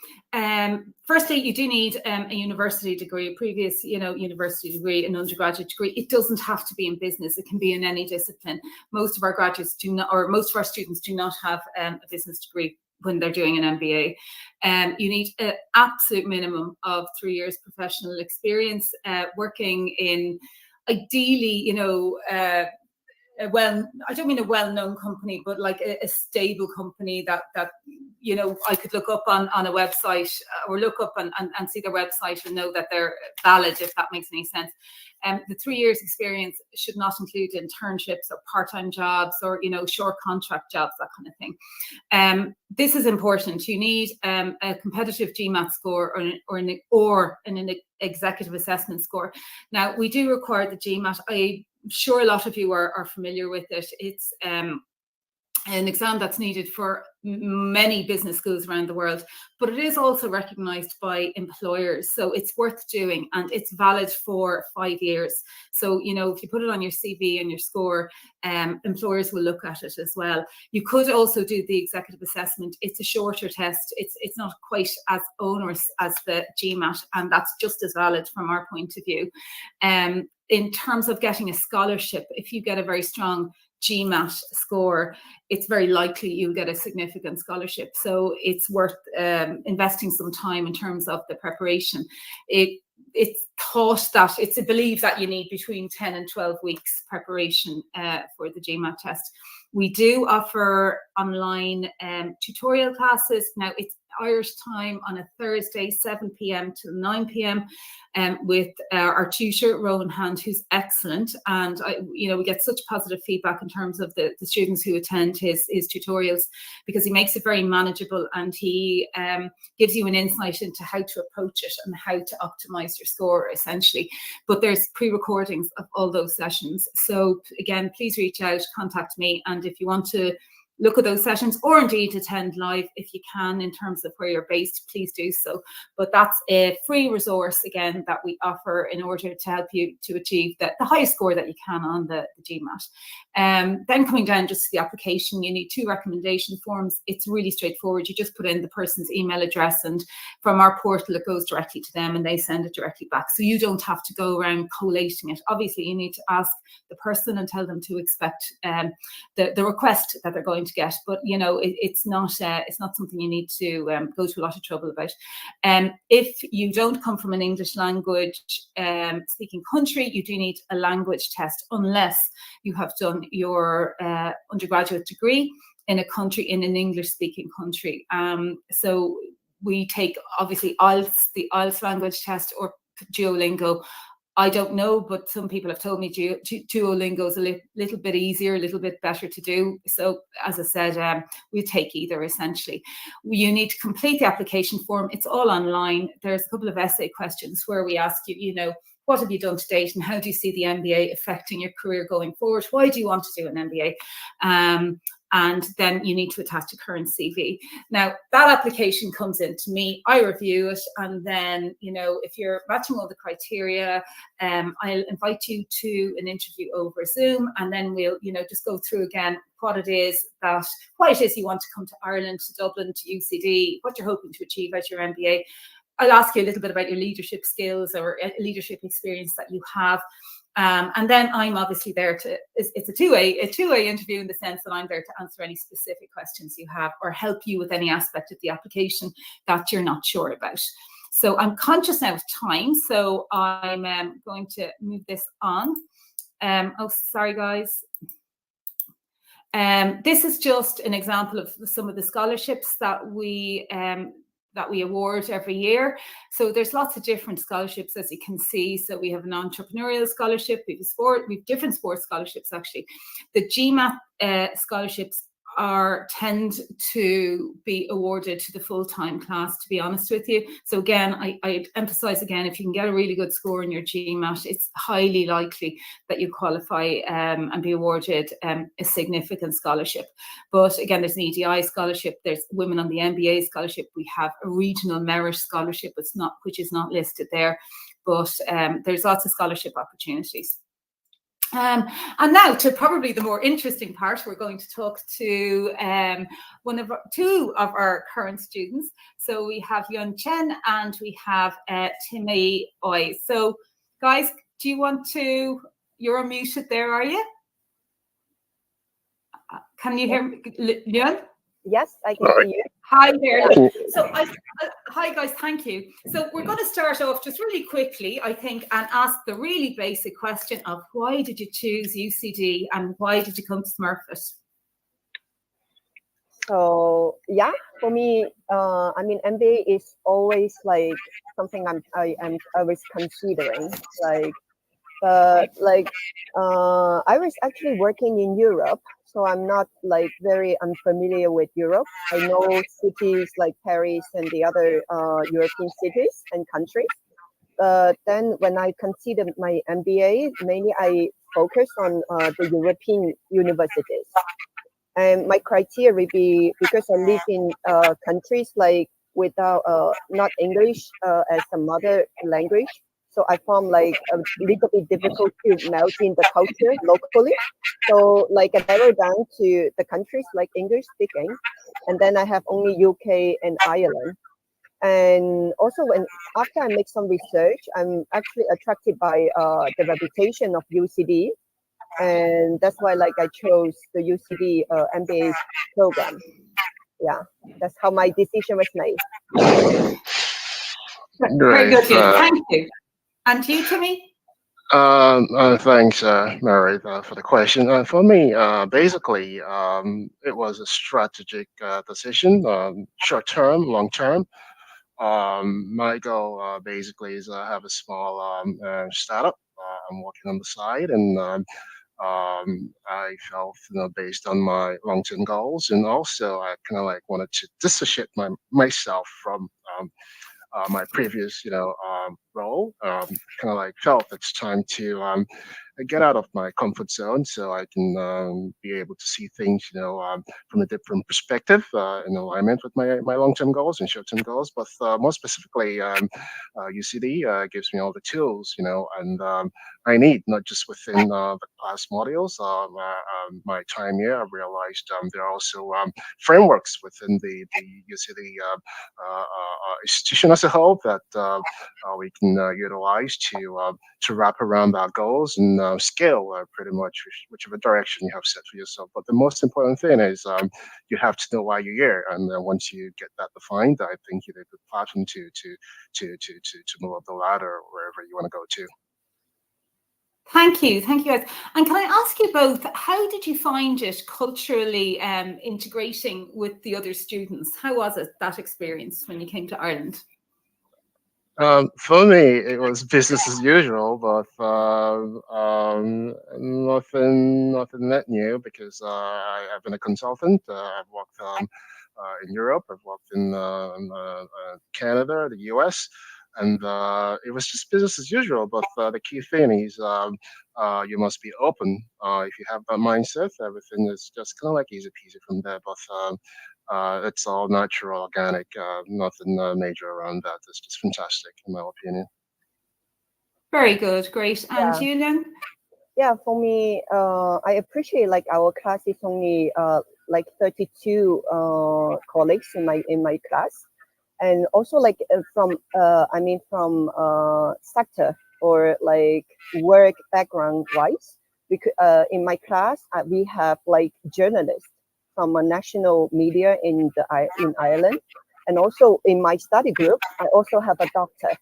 Firstly, you do need a university degree, a previous, university degree, an undergraduate degree. It doesn't have to be in business. It can be in any discipline. Most of our graduates do not, or most of our students do not have a business degree when they're doing an MBA. You need an absolute minimum of 3 years professional experience working in, ideally, I don't mean a well-known company, but like a stable company that I could look up on a website or look up and see their website and know that they're valid, if that makes any sense. The 3 years experience should not include internships or part-time jobs or, short contract jobs, that kind of thing. This is important. You need a competitive GMAT score or an executive assessment score. Now, we do require the GMAT. I'm sure a lot of you are familiar with it. It's an exam that's needed for many business schools around the world, but it is also recognized by employers. So it's worth doing and it's valid for 5 years. So, if you put it on your CV and your score, employers will look at it as well. You could also do the executive assessment. It's a shorter test. It's not quite as onerous as the GMAT, and that's just as valid from our point of view. In terms of getting a scholarship, if you get a very strong GMAT score, it's very likely you'll get a significant scholarship. So it's worth investing some time in terms of the preparation. It's thought that it's believed that you need between 10 and 12 weeks preparation for the GMAT test. We do offer online tutorial classes. Now it's Irish time on a Thursday, 7 p.m. to 9 p.m. With our tutor, Rowan Hand, who's excellent. And, we get such positive feedback in terms of the students who attend his tutorials, because he makes it very manageable and he gives you an insight into how to approach it and how to optimize your score, essentially. But there's pre-recordings of all those sessions. So again, please reach out, contact me. And if you want to look at those sessions or indeed attend live if you can, in terms of where you're based, please do so. But that's a free resource, again, that we offer in order to help you to achieve the highest score that you can on the GMAT. Then coming down just to the application, you need 2 recommendation forms. It's really straightforward. You just put in the person's email address, and from our portal it goes directly to them and they send it directly back. So you don't have to go around collating it. Obviously you need to ask the person and tell them to expect the request that they're going to get, but it's not something you need to go to a lot of trouble about. If you don't come from an English language speaking country, you do need a language test unless you have done your undergraduate degree in an English speaking country. So we take obviously the IELTS language test or Duolingo. I don't know, but some people have told me Duolingo is a little bit easier, a little bit better to do. So as I said, we take either, essentially. You need to complete the application form. It's all online. There's a couple of essay questions where we ask you, what have you done to date and how do you see the MBA affecting your career going forward? Why do you want to do an MBA? And then you need to attach a current CV. Now, that application comes in to me, I review it, and then, if you're matching all the criteria, I'll invite you to an interview over Zoom, and then we'll, just go through again why it is you want to come to Ireland, to Dublin, to UCD, what you're hoping to achieve at your MBA. I'll ask you a little bit about your leadership skills or leadership experience that you have. And then I'm obviously there it's a two-way interview in the sense that I'm there to answer any specific questions you have or help you with any aspect of the application that you're not sure about. So I'm conscious now of time, so I'm going to move this on. Oh, sorry, guys. This is just an example of some of the scholarships that we that we award every year. So there's lots of different scholarships, as you can see. So we have an entrepreneurial scholarship, we have different sports scholarships actually. The GMAT scholarships tend to be awarded to the full-time class, to be honest with you. So again, I emphasize again, if you can get a really good score in your GMAT, it's highly likely that you qualify and be awarded a significant scholarship. But again, there's an EDI scholarship, there's Women on the MBA scholarship, we have a regional merit scholarship, which is not listed there, but there's lots of scholarship opportunities. And now to probably the more interesting part, we're going to talk to two of our current students. So we have Yun Chen and we have Timmy Oi. So guys, do you want to, you're unmuted there, are you? Can you hear me, Yun? Yes, I can hear you. Hi there. So hi guys, thank you. So we're going to start off just really quickly, I think, and ask the really basic question of why did you choose UCD and why did you come to Smurfit? So yeah, for me, I mean, MBA is always like something I am always considering. I was actually working in Europe, so I'm not like very unfamiliar with Europe. I know cities like Paris and the other European cities and countries. Then when I considered my MBA, mainly I focus on the European universities. And my criteria would be because I live in countries like without not English as a mother language. So I found like a little bit difficult to melt in the culture locally. So like I narrowed down to the countries like English speaking, and then I have only UK and Ireland. And also after I make some research, I'm actually attracted by the reputation of UCD. And that's why like I chose the UCD MBA program. Yeah, that's how my decision was made. Very good, thank you. And you, Timmy? Thanks, Mary, for the question. For me, basically, it was a strategic decision, short-term, long-term. My goal basically is have a small startup. I'm working on the side, and I felt, based on my long-term goals, and also I kind of like wanted to dissociate myself from my previous, role. Kind of like felt it's time to get out of my comfort zone so I can be able to see things, from a different perspective, in alignment with my long-term goals and short-term goals. But more specifically, UCD gives me all the tools, and I need, not just within the class modules. My time here, I realized there are also frameworks within the UCD institution as a whole that we can utilize to wrap around our goals and scale pretty much whichever direction you have set for yourself. But the most important thing is you have to know why you're here, and once you get that defined, I think you're a good platform to move up the ladder wherever you want to go to. Thank you guys. And can I ask you both, how did you find it culturally integrating with the other students? How was it, that experience, when you came to Ireland? For me, it was business as usual, but nothing that new, because I've been a consultant. I've worked in Europe. I've worked in Canada, the US, and it was just business as usual. But the key thing is you must be open. If you have that mindset, everything is just kind of like easy peasy from there. But it's all natural, organic, nothing major around that. It's just fantastic, in my opinion. Very good, great. And Yeah. you, Lynn? Yeah, for me, I appreciate like our class is only like 32 colleagues in my class, and also like from sector or like work background wise, because in my class we have like journalists from a national media in Ireland, and also in my study group I also have a doctor,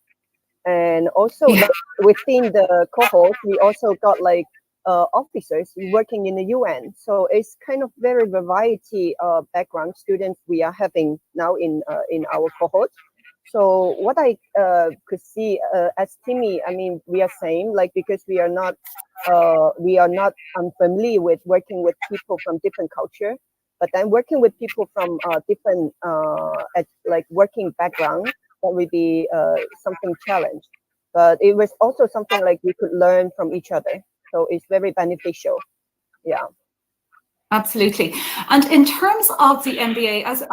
and also like, within the cohort we also got like officers working in the UN. So it's kind of very variety background students we are having now in our cohort. So what I could see as Timmy, I mean, we are same, like, because we are not unfamiliar with working with people from different culture, but then working with people from different like working background, that would be something challenge. But it was also something like we could learn from each other. So it's very beneficial. Yeah. Absolutely. And in terms of the MBA, as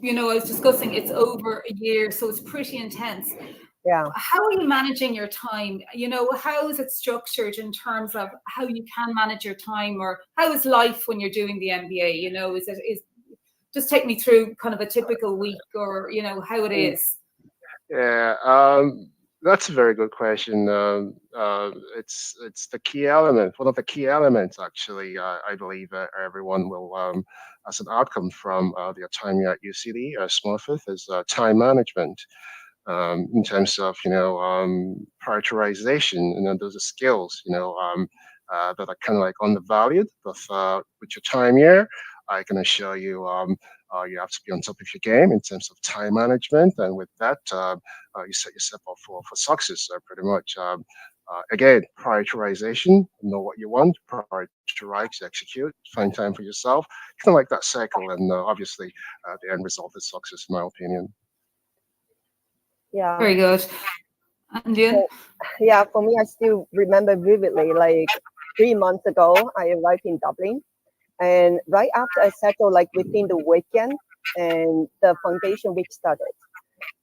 you know, I was discussing, it's over a year, so it's pretty intense. Yeah. How are you managing your time? You know, how is it structured in terms of how you can manage your time, or how is life when you're doing the MBA? You know, is just take me through kind of a typical week, or, you know, how it is. Yeah, that's a very good question. It's the key element, one of the key elements, actually. I believe everyone will, as an outcome from their time at UCD Smurfit, is time management. In terms of prioritization, those are skills that are kind of like undervalued, but with your time here, I can assure you you have to be on top of your game in terms of time management, and with that you set yourself up for success pretty much. Again, prioritization, know what you want, prioritize, execute, find time for yourself, kind of like that cycle, and obviously the end result is success, in my opinion. Yeah. Very good. And so, yeah, for me, I still remember vividly, like 3 months ago, I arrived in Dublin, and right after I settled, like within the weekend, and the foundation week started.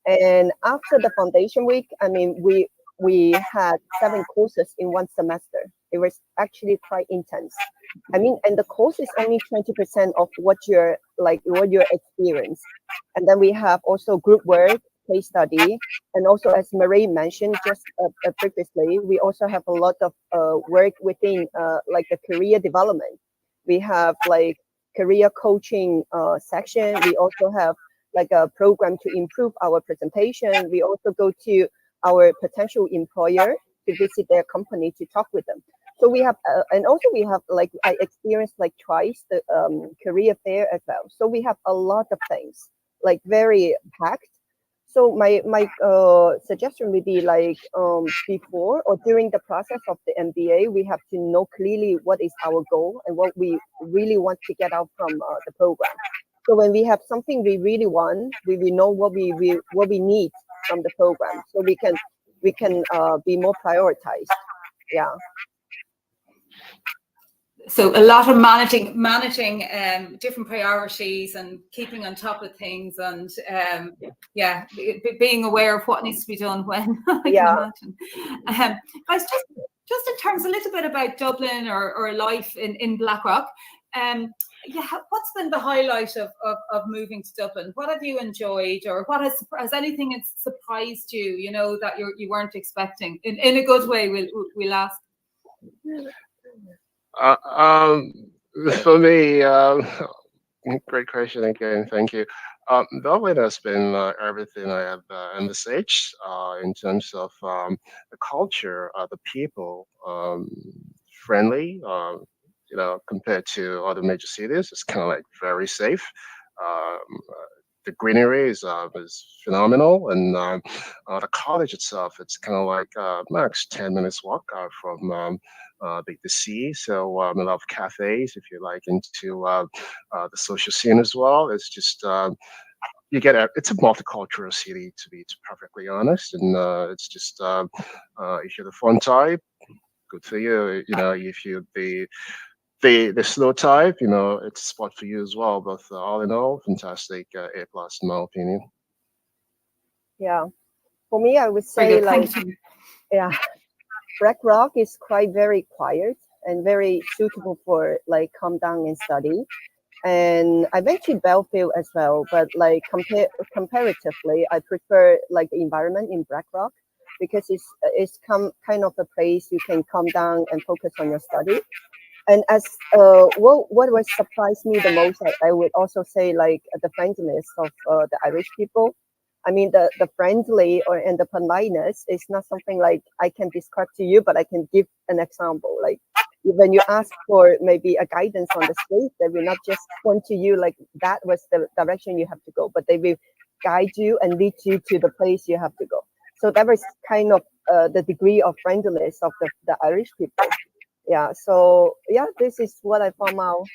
And after the foundation week, I mean, we had 7 courses in one semester. It was actually quite intense. I mean, and the course is only 20% of what you're experience. And then we have also group work, case study, and also, as Marie mentioned just previously, we also have a lot of work within like the career development. We have like career coaching section. We also have like a program to improve our presentation. We also go to our potential employer to visit their company to talk with them. So we have, and also we have, like, I experienced like twice the career fair as well. So we have a lot of things, like very packed. So my suggestion would be like before or during the process of the MBA, we have to know clearly what is our goal and what we really want to get out from the program. So when we have something we really want, we know what we need from the program, so we can be more prioritized. Yeah. So a lot of managing different priorities and keeping on top of things, and yeah, being aware of what needs to be done when. I can imagine. Guys, just in terms a little bit about Dublin or life in Blackrock. Yeah, what's been the highlight of moving to Dublin? What have you enjoyed, or what has anything surprised you? You know, that you weren't expecting in a good way. We'll ask. For me, great question again. Thank you. Dublin has been everything I have envisaged in terms of the culture, the people, friendly. Compared to other major cities, it's kind of like very safe. The greenery is phenomenal, and the college itself, it's kind of like max 10 minutes walk from the sea. So a lot of cafes, if you're like into the social scene as well. It's just you get it's a multicultural city, to be perfectly honest, and it's just if you're the fun type, good for you. If you're the slow type, it's a spot for you as well. But all in all, fantastic, A+ in my opinion. Yeah, for me, I would say Blackrock is quite very quiet and very suitable for like come down and study. And I went to Belfield as well, but like comparatively, I prefer like the environment in Blackrock because it's kind of a place you can come down and focus on your study. And as what was surprised me the most, I would also say like the friendliness of the Irish people. I mean, the friendly and the politeness is not something like I can describe to you, but I can give an example. Like when you ask for maybe a guidance on the street, they will not just point to you like that was the direction you have to go, but they will guide you and lead you to the place you have to go. So that was kind of the degree of friendliness of the Irish people. Yeah, so yeah, this is what I found out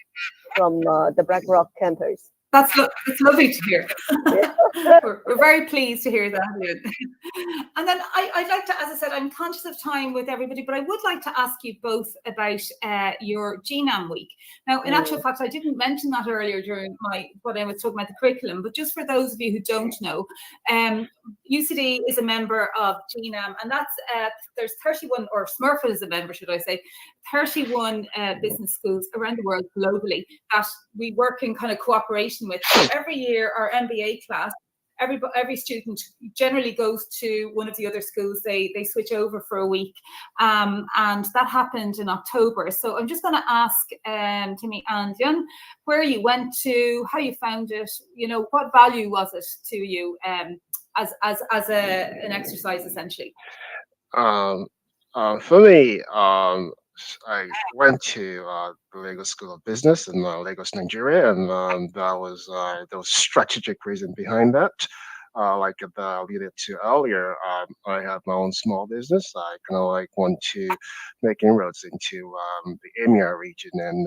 from the Blackrock campus. That's lovely to hear. We're very pleased to hear that. And then I'd like to, as I said, I'm conscious of time with everybody, but I would like to ask you both about your GNAM week. Now, in actual fact, I didn't mention that earlier during when I was talking about the curriculum, but just for those of you who don't know, UCD is a member of GNAM, and that's there's 31, or Smurfit is a member, should I say, 31 business schools around the world globally that we work in kind of cooperation with. So every year, our MBA class, every student generally goes to one of the other schools. They switch over for a week, and that happened in October. So I'm just going to ask Timmy and Jan where you went to, how you found it, you know, what value was it to you as an exercise essentially. For me, I went to the Lagos School of Business in Lagos, Nigeria, and there was strategic reason behind that. Like I alluded to earlier, I have my own small business. I kind of like want to make inroads into the EMEA region, and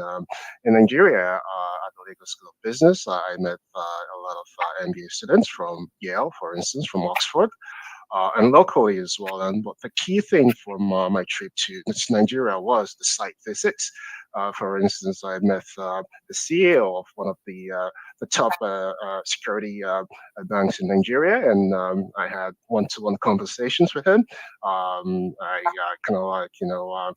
in Nigeria, at the Lagos School of Business, I met a lot of MBA students from Yale, for instance, from Oxford. And locally as well. And but the key thing from my trip to Nigeria was the site visits. For instance, I met the CEO of one of the top security banks in Nigeria, and I had one-to-one conversations with him. I kind of like, you know,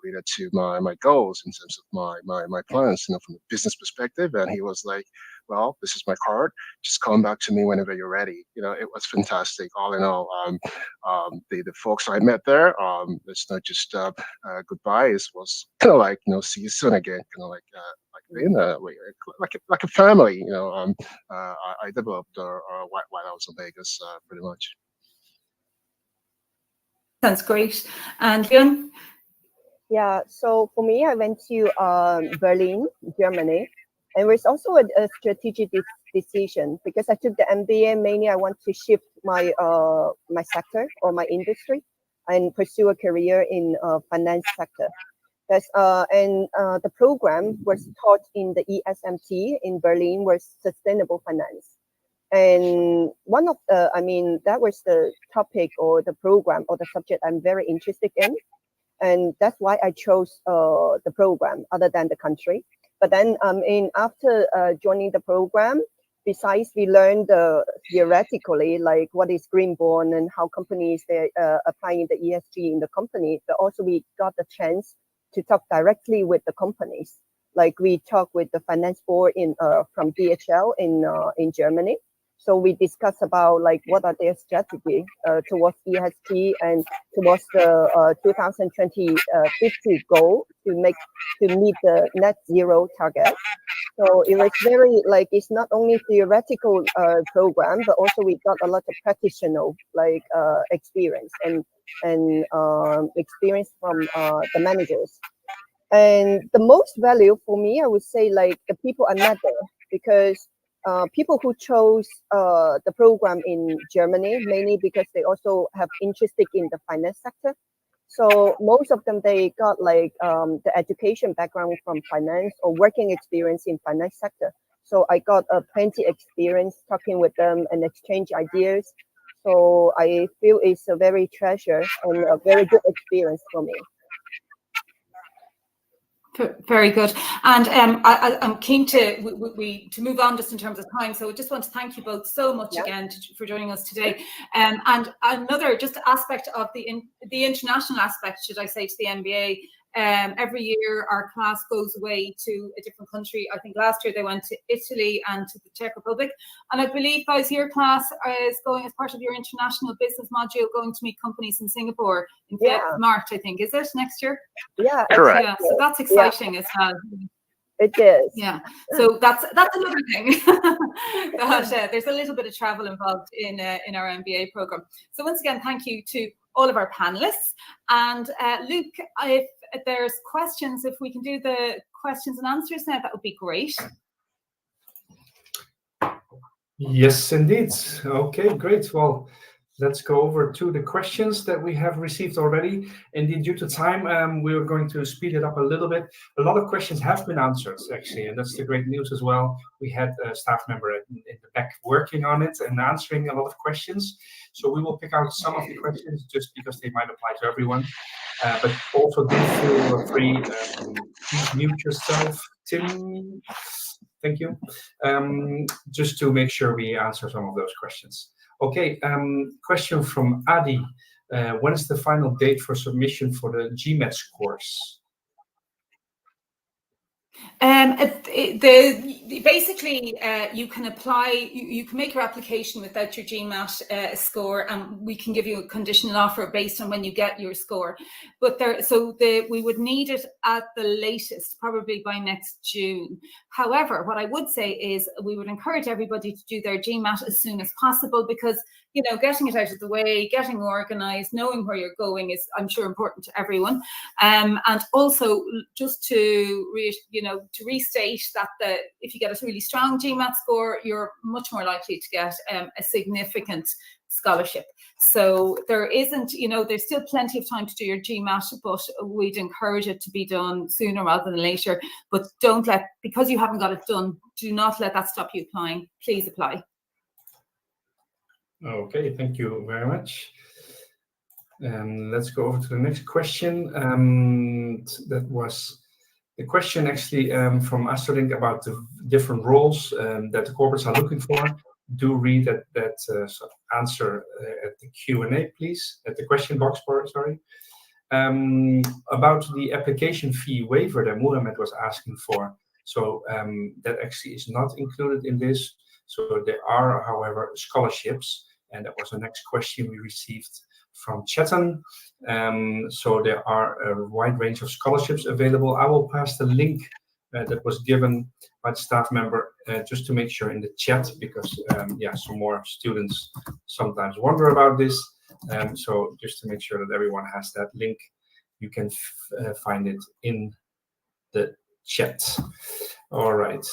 related to my goals in terms of my plans, you know, from a business perspective. And he was like, well, this is my card. Just come back to me whenever you're ready. You know, it was fantastic. All in all, the folks I met there, it's not just goodbye. It was kind of like, you know, see you soon again. Kind of like being like a family. You know, I developed while I was in Vegas, pretty much. Sounds great. And Jan? Yeah, so for me, I went to Berlin, Germany. And it was also a strategic decision because I took the MBA. Mainly, I want to shift my my sector or my industry and pursue a career in finance sector. The program was taught in the ESMT in Berlin was sustainable finance. And one of the, I mean, that was the topic or the program or the subject I'm very interested in. And that's why I chose the program other than the country. But then after joining the program, besides we learned theoretically, like what is green bond and how companies they're applying the ESG in the company, but also we got the chance to talk directly with the companies. Like we talked with the finance board from DHL in Germany. So we discussed about like what are their strategy towards ESG and towards the 2050 goal to meet the net zero target. So it was very like it's not only theoretical program, but also we got a lot of practitioner like experience and experience from the managers. And the most value for me, I would say, like the people I met there, because people who chose the program in Germany, mainly because they also have interested in the finance sector. So most of them, they got like the education background from finance or working experience in finance sector. So I got plenty experience talking with them and exchange ideas. So I feel it's a very treasure and a very good experience for me. Very good. And I'm keen to move on just in terms of time. So I just want to thank you both so much again for joining us today. And another just aspect of the international aspect, should I say, to the MBA. Every year our class goes away to a different country. I think last year they went to Italy and to the Czech Republic. And I believe, guys, your class is going as part of your international business module, going to meet companies in Singapore in March, I think. Is it next year? Yeah, correct. Yeah, so that's exciting as well. It is. Yeah, so that's another thing. But, there's a little bit of travel involved in our MBA program. So once again, thank you to all of our panelists. And Luke, if there's questions, if we can do the questions and answers now, that would be great. Yes, indeed. Okay, great. Well, let's go over to the questions that we have received already. Indeed, due to time, we are going to speed it up a little bit. A lot of questions have been answered, actually, and that's the great news as well. We had a staff member in the back working on it and answering a lot of questions. So we will pick out some of the questions just because they might apply to everyone. But also do feel free, please mute yourself, Tim. Thank you. Just to make sure we answer some of those questions. Okay, question from Adi. When is the final date for submission for the GMAT course? Basically, you can apply, you can make your application without your GMAT score, and we can give you a conditional offer based on when you get your score. But we would need it at the latest, probably by next June. However, what I would say is we would encourage everybody to do their GMAT as soon as possible, because getting it out of the way, getting organised, knowing where you're going is, I'm sure, important to everyone. And also, just to restate that if you get a really strong GMAT score, you're much more likely to get a significant scholarship. So there isn't, there's still plenty of time to do your GMAT, but we'd encourage it to be done sooner rather than later. But because you haven't got it done, do not let that stop you applying. Please apply. Okay, thank you very much. Let's go over to the next question. That was the question actually from Astrolink about the different roles that the corporates are looking for. Do read that answer at the Q&A, please, at the question box, sorry. About the application fee waiver that Mohammed was asking for. So that actually is not included in this. So there are, however, scholarships. And that was the next question we received from Chetan. So there are a wide range of scholarships available. I will pass the link that was given by the staff member just to make sure in the chat, because some more students sometimes wonder about this. So just to make sure that everyone has that link, you can find it in the chat. All right.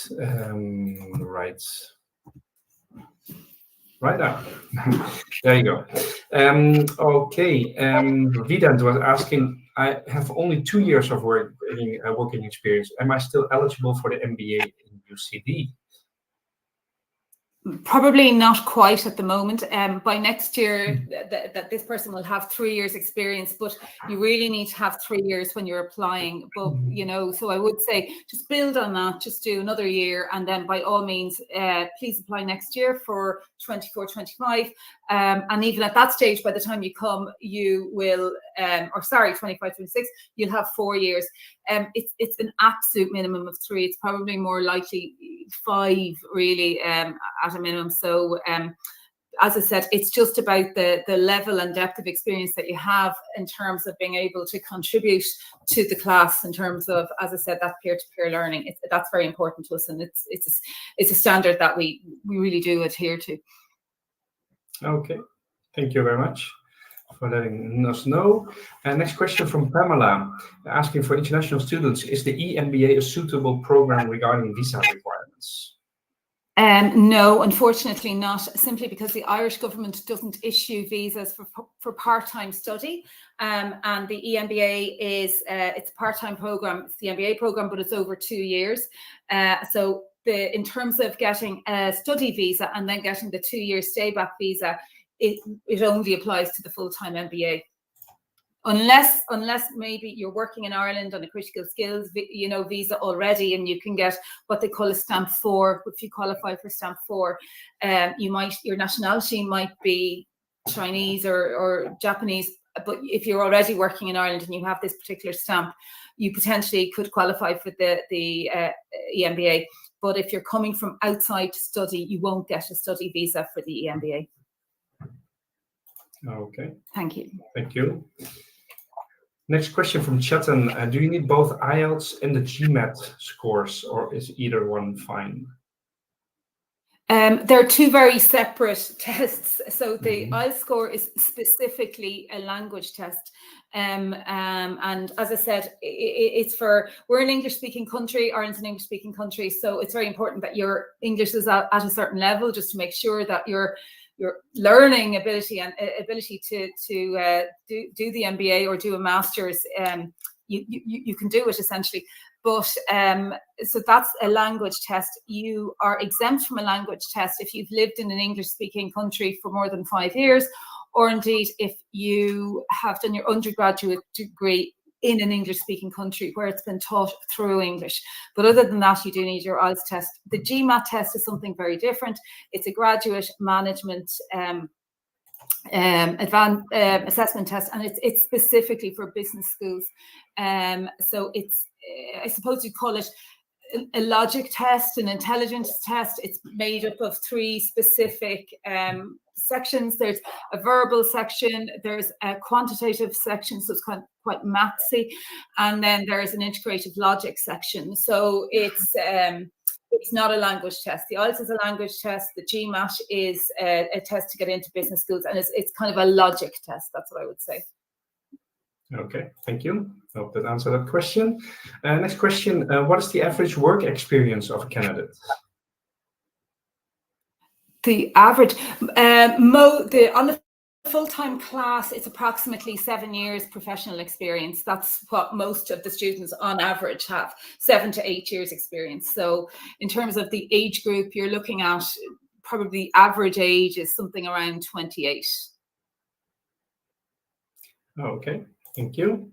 Right now. There you go. Okay. Vidant was asking, I have only 2 years of working experience. Am I still eligible for the MBA in UCD? Probably not quite at the moment. By next year, that this person will have 3 years experience, but you really need to have 3 years when you're applying. But, so I would say just build on that, just do another year. And then by all means, please apply next year for 24-25. And even at that stage, by the time you come, you will, 25-26, you'll have 4 years. It's an absolute minimum of 3. It's probably more likely 5, really, at a minimum. So as I said, it's just about the level and depth of experience that you have in terms of being able to contribute to the class, in terms of, as I said, that peer-to-peer learning. That's very important to us, and it's a standard that we really do adhere to. Okay, thank you very much for letting us know. Next question from Pamela, asking for international students, is the EMBA a suitable program regarding visa requirements? No, unfortunately not, simply because the Irish government doesn't issue visas for part-time study. And the EMBA is it's a part-time program. It's the MBA program, but it's over 2 years. So in terms of getting a study visa and then getting the 2-year stay-back visa, it only applies to the full-time MBA. Unless maybe you're working in Ireland on a critical skills visa already, and you can get what they call a stamp 4. If you qualify for stamp 4, your nationality might be Chinese or Japanese, but if you're already working in Ireland and you have this particular stamp, you potentially could qualify for the EMBA. But if you're coming from outside to study, you won't get a study visa for the EMBA. Okay. Thank you. Thank you. Next question from Chetan. Do you need both IELTS and the GMAT scores, or is either one fine? There are two very separate tests. So the IELTS score is specifically a language test. And as I said, it's we're an English-speaking country, Ireland's an English-speaking country, so it's very important that your English is at a certain level, just to make sure that your learning ability and ability to do the MBA or do a master's, you can do it essentially. But so that's a language test. You are exempt from a language test if you've lived in an English-speaking country for more than 5 years, or indeed if you have done your undergraduate degree in an English-speaking country where it's been taught through English. But other than that, you do need your IELTS test. The GMAT test is something very different. It's a graduate management advanced assessment test, and it's specifically for business schools. So it's, I suppose you call it a logic test, an intelligence test. It's made up of 3 specific sections. There's a verbal section, there's a quantitative section, so it's quite mathsy, and then there is an integrative logic section. So it's not a language test. The IELTS is a language test. The GMAT is a test to get into business schools, and it's kind of a logic test. That's what I would say. Okay, thank you. I hope that answered that question. Next question, what is the average work experience of a candidate? The average, on the full-time class, it's approximately 7 years professional experience. That's what most of the students on average have, 7 to 8 years experience. So in terms of the age group, you're looking at probably the average age is something around 28. Okay, thank you.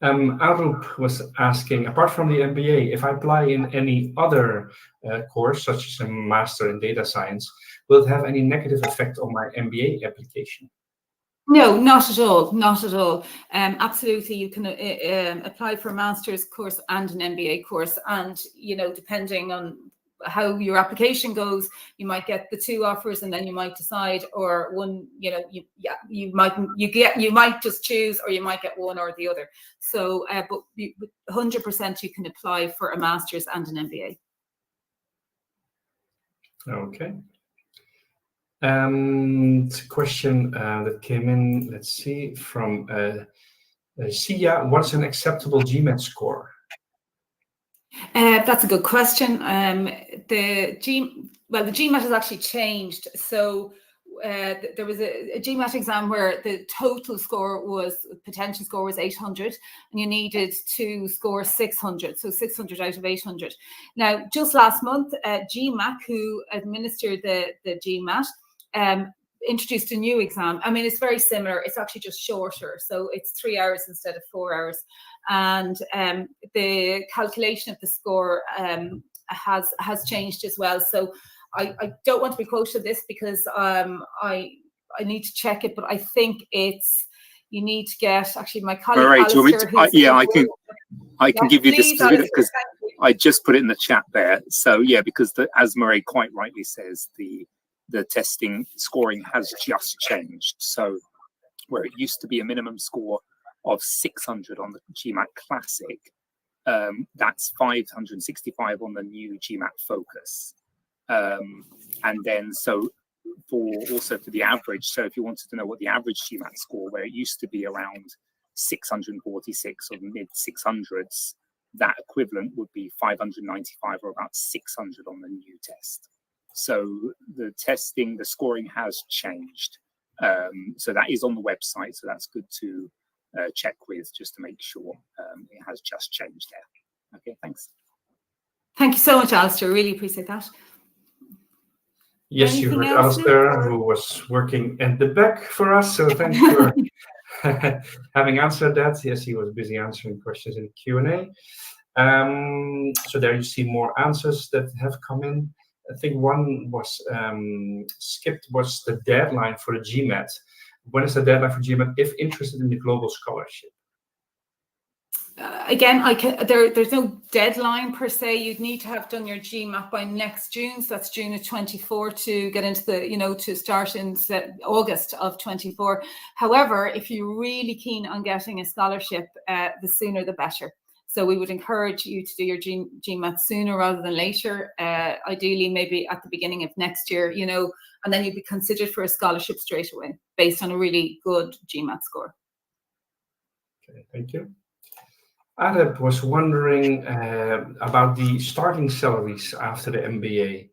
Arup was asking, apart from the MBA, if I apply in any other course, such as a master in data science, will it have any negative effect on my MBA application? No, not at all. Not at all. Absolutely, you can apply for a master's course and an MBA course, and depending on how your application goes, you might get the 2 offers, and then you might decide, or one. You might just choose, or you might get one or the other. So, but 100% you can apply for a master's and an MBA. Okay. Question that came in, let's see, from Sia. What's an acceptable GMAT score? That's a good question. The GMAT has actually changed. So there was a GMAT exam where the total potential score was 800, and you needed to score 600, so 600 out of 800. Now, just last month, GMAC, who administered the GMAT, introduced a new exam. I mean, it's very similar. It's actually just shorter, so it's 3 hours instead of 4 hours, and the calculation of the score has changed as well. So I don't want to be quoted this because I need to check it, but I think you need to get, actually, my colleague Alistair, I can give you this because I just put it in the chat there. So yeah, because as Murray quite rightly says, the testing scoring has just changed. So where it used to be a minimum score of 600 on the GMAT Classic, that's 565 on the new GMAT Focus. And then so for the average, so if you wanted to know what the average GMAT score, where it used to be around 646 or mid 600s, that equivalent would be 595 or about 600 on the new test. So the scoring has changed. So that is on the website, so that's good to check with, just to make sure it has just changed there. Okay, thanks. Thank you so much, Alistair. Really appreciate that. Yes, you heard Alistair, who was working at the back for us. So thanks for having answered that. Yes, he was busy answering questions in Q&A. So there you see more answers that have come in. I think one was skipped, was the deadline for the GMAT. When is the deadline for GMAT if interested in the global scholarship? Again, there's no deadline per se. You'd need to have done your GMAT by next June. So that's June of 24 to get into to start in August of 24. However, if you're really keen on getting a scholarship, the sooner the better. So we would encourage you to do your GMAT sooner rather than later, ideally maybe at the beginning of next year, you know, and then you'd be considered for a scholarship straight away based on a really good GMAT score. Okay, thank you. Adeb was wondering about the starting salaries after the MBA.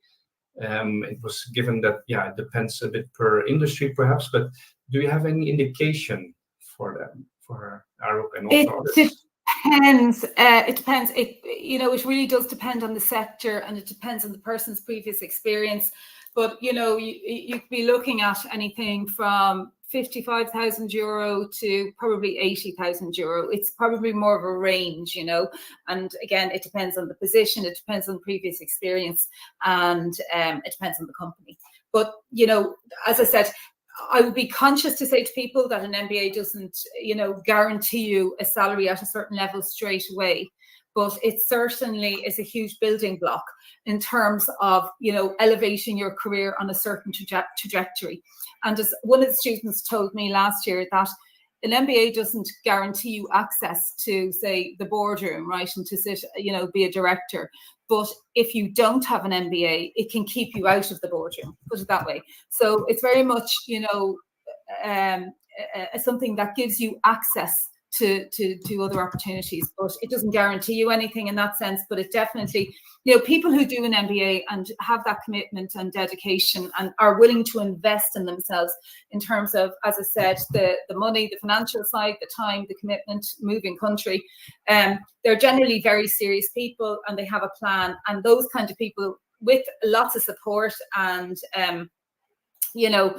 It was given that, yeah, it depends a bit per industry perhaps, but do you have any indication for them, for Aruk and also others? It depends. You know, it really does depend on the sector, and it depends on the person's previous experience. But, you know, you'd be looking at anything from 55,000 euro to probably 80,000 euro. It's probably more of a range, you know, and again, it depends on the position, it depends on previous experience, and it depends on the company. But, you know, as I said, I would be conscious to say to people that an MBA doesn't, you know, guarantee you a salary at a certain level straight away. But it certainly is a huge building block in terms of, you know, elevating your career on a certain trajectory. And as one of the students told me last year, that an MBA doesn't guarantee you access to, say, the boardroom, right, and to sit, you know, be a director. But if you don't have an MBA, it can keep you out of the boardroom, put it that way. So it's very much, you know, something that gives you access to other opportunities, but it doesn't guarantee you anything in that sense. But it definitely, you know, people who do an MBA and have that commitment and dedication and are willing to invest in themselves in terms of, as I said, the money, the financial side, the time, the commitment, moving country, they're generally very serious people, and they have a plan. And those kind of people with lots of support and you know,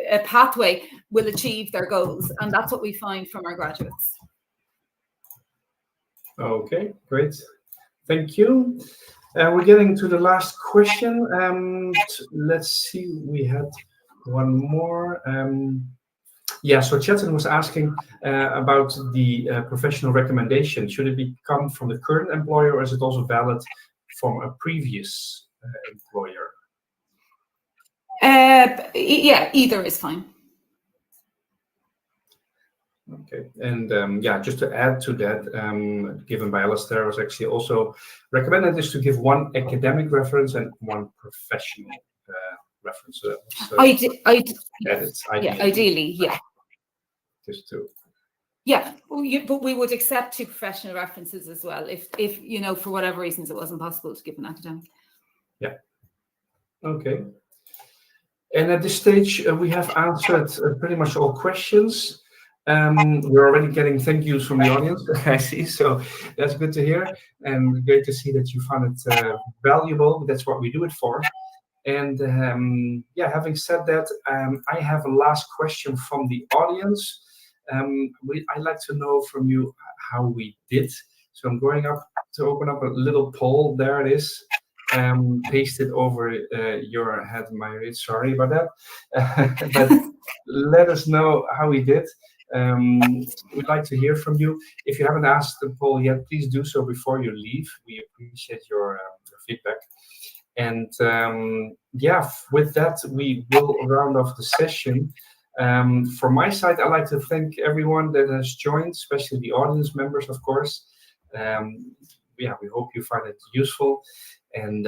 a pathway will achieve their goals. And that's what we find from our graduates. Okay, great. Thank you. We're getting to the last question. Let's see, we had one more. Yeah, so Chetan was asking about the professional recommendation. Should it come from the current employer, or is it also valid from a previous employer? Yeah, either is fine. Okay, and yeah, just to add to that, given by Alistair, was actually also recommended is to give one academic reference and one professional reference. So ideally, yeah. Just two. Yeah, but we would accept two professional references as well if you know, for whatever reasons it wasn't possible to give an academic. Yeah. Okay. And at this stage, we have answered pretty much all questions. We're already getting thank yous from the audience, I see, so that's good to hear, and great to see that you found it valuable. That's what we do it for. And yeah, having said that, I have a last question from the audience. I'd like to know from you how we did. So I'm going up to open up a little poll. There it is. Pasted over your head, Mayuri. Sorry about that. But let us know how we did. We'd like to hear from you. If you haven't asked the poll yet, please do so before you leave. We appreciate your feedback. And yeah, with that, we will round off the session. From my side, I'd like to thank everyone that has joined, especially the audience members, of course. Yeah, we hope you find it useful, and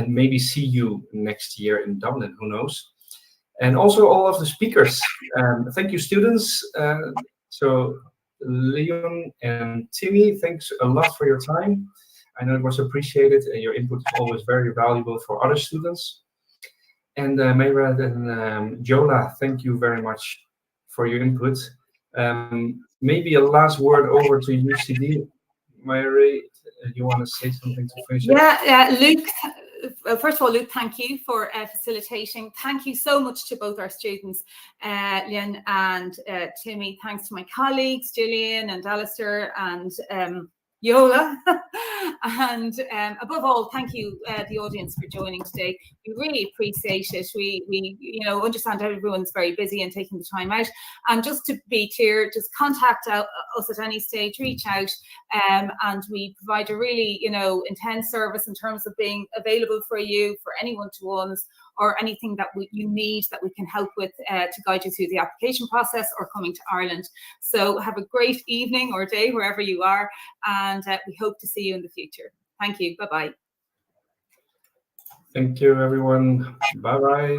maybe see you next year in Dublin, who knows. And also all of the speakers. Thank you, students. So Leon and Timmy, thanks a lot for your time. I know it was appreciated, and your input is always very valuable for other students. And Meyrad and Jola, thank you very much for your input. Maybe a last word over to UCD. Mayra, you want to say something to finish? Yeah, Luke. First of all, Luke, thank you for facilitating. Thank you so much to both our students, Leon and Timmy. Thanks to my colleagues, Gillian and Alistair and Yola. And above all, thank you, the audience, for joining today. We really appreciate it. We understand everyone's very busy and taking the time out. And just to be clear, just contact us at any stage, reach out, and we provide a really, intense service in terms of being available for you for any one-to-ones or anything that you need that we can help with to guide you through the application process or coming to Ireland. So have a great evening or day wherever you are, and we hope to see you in the future. Thank you. Bye-bye. Thank you, everyone. Bye-bye.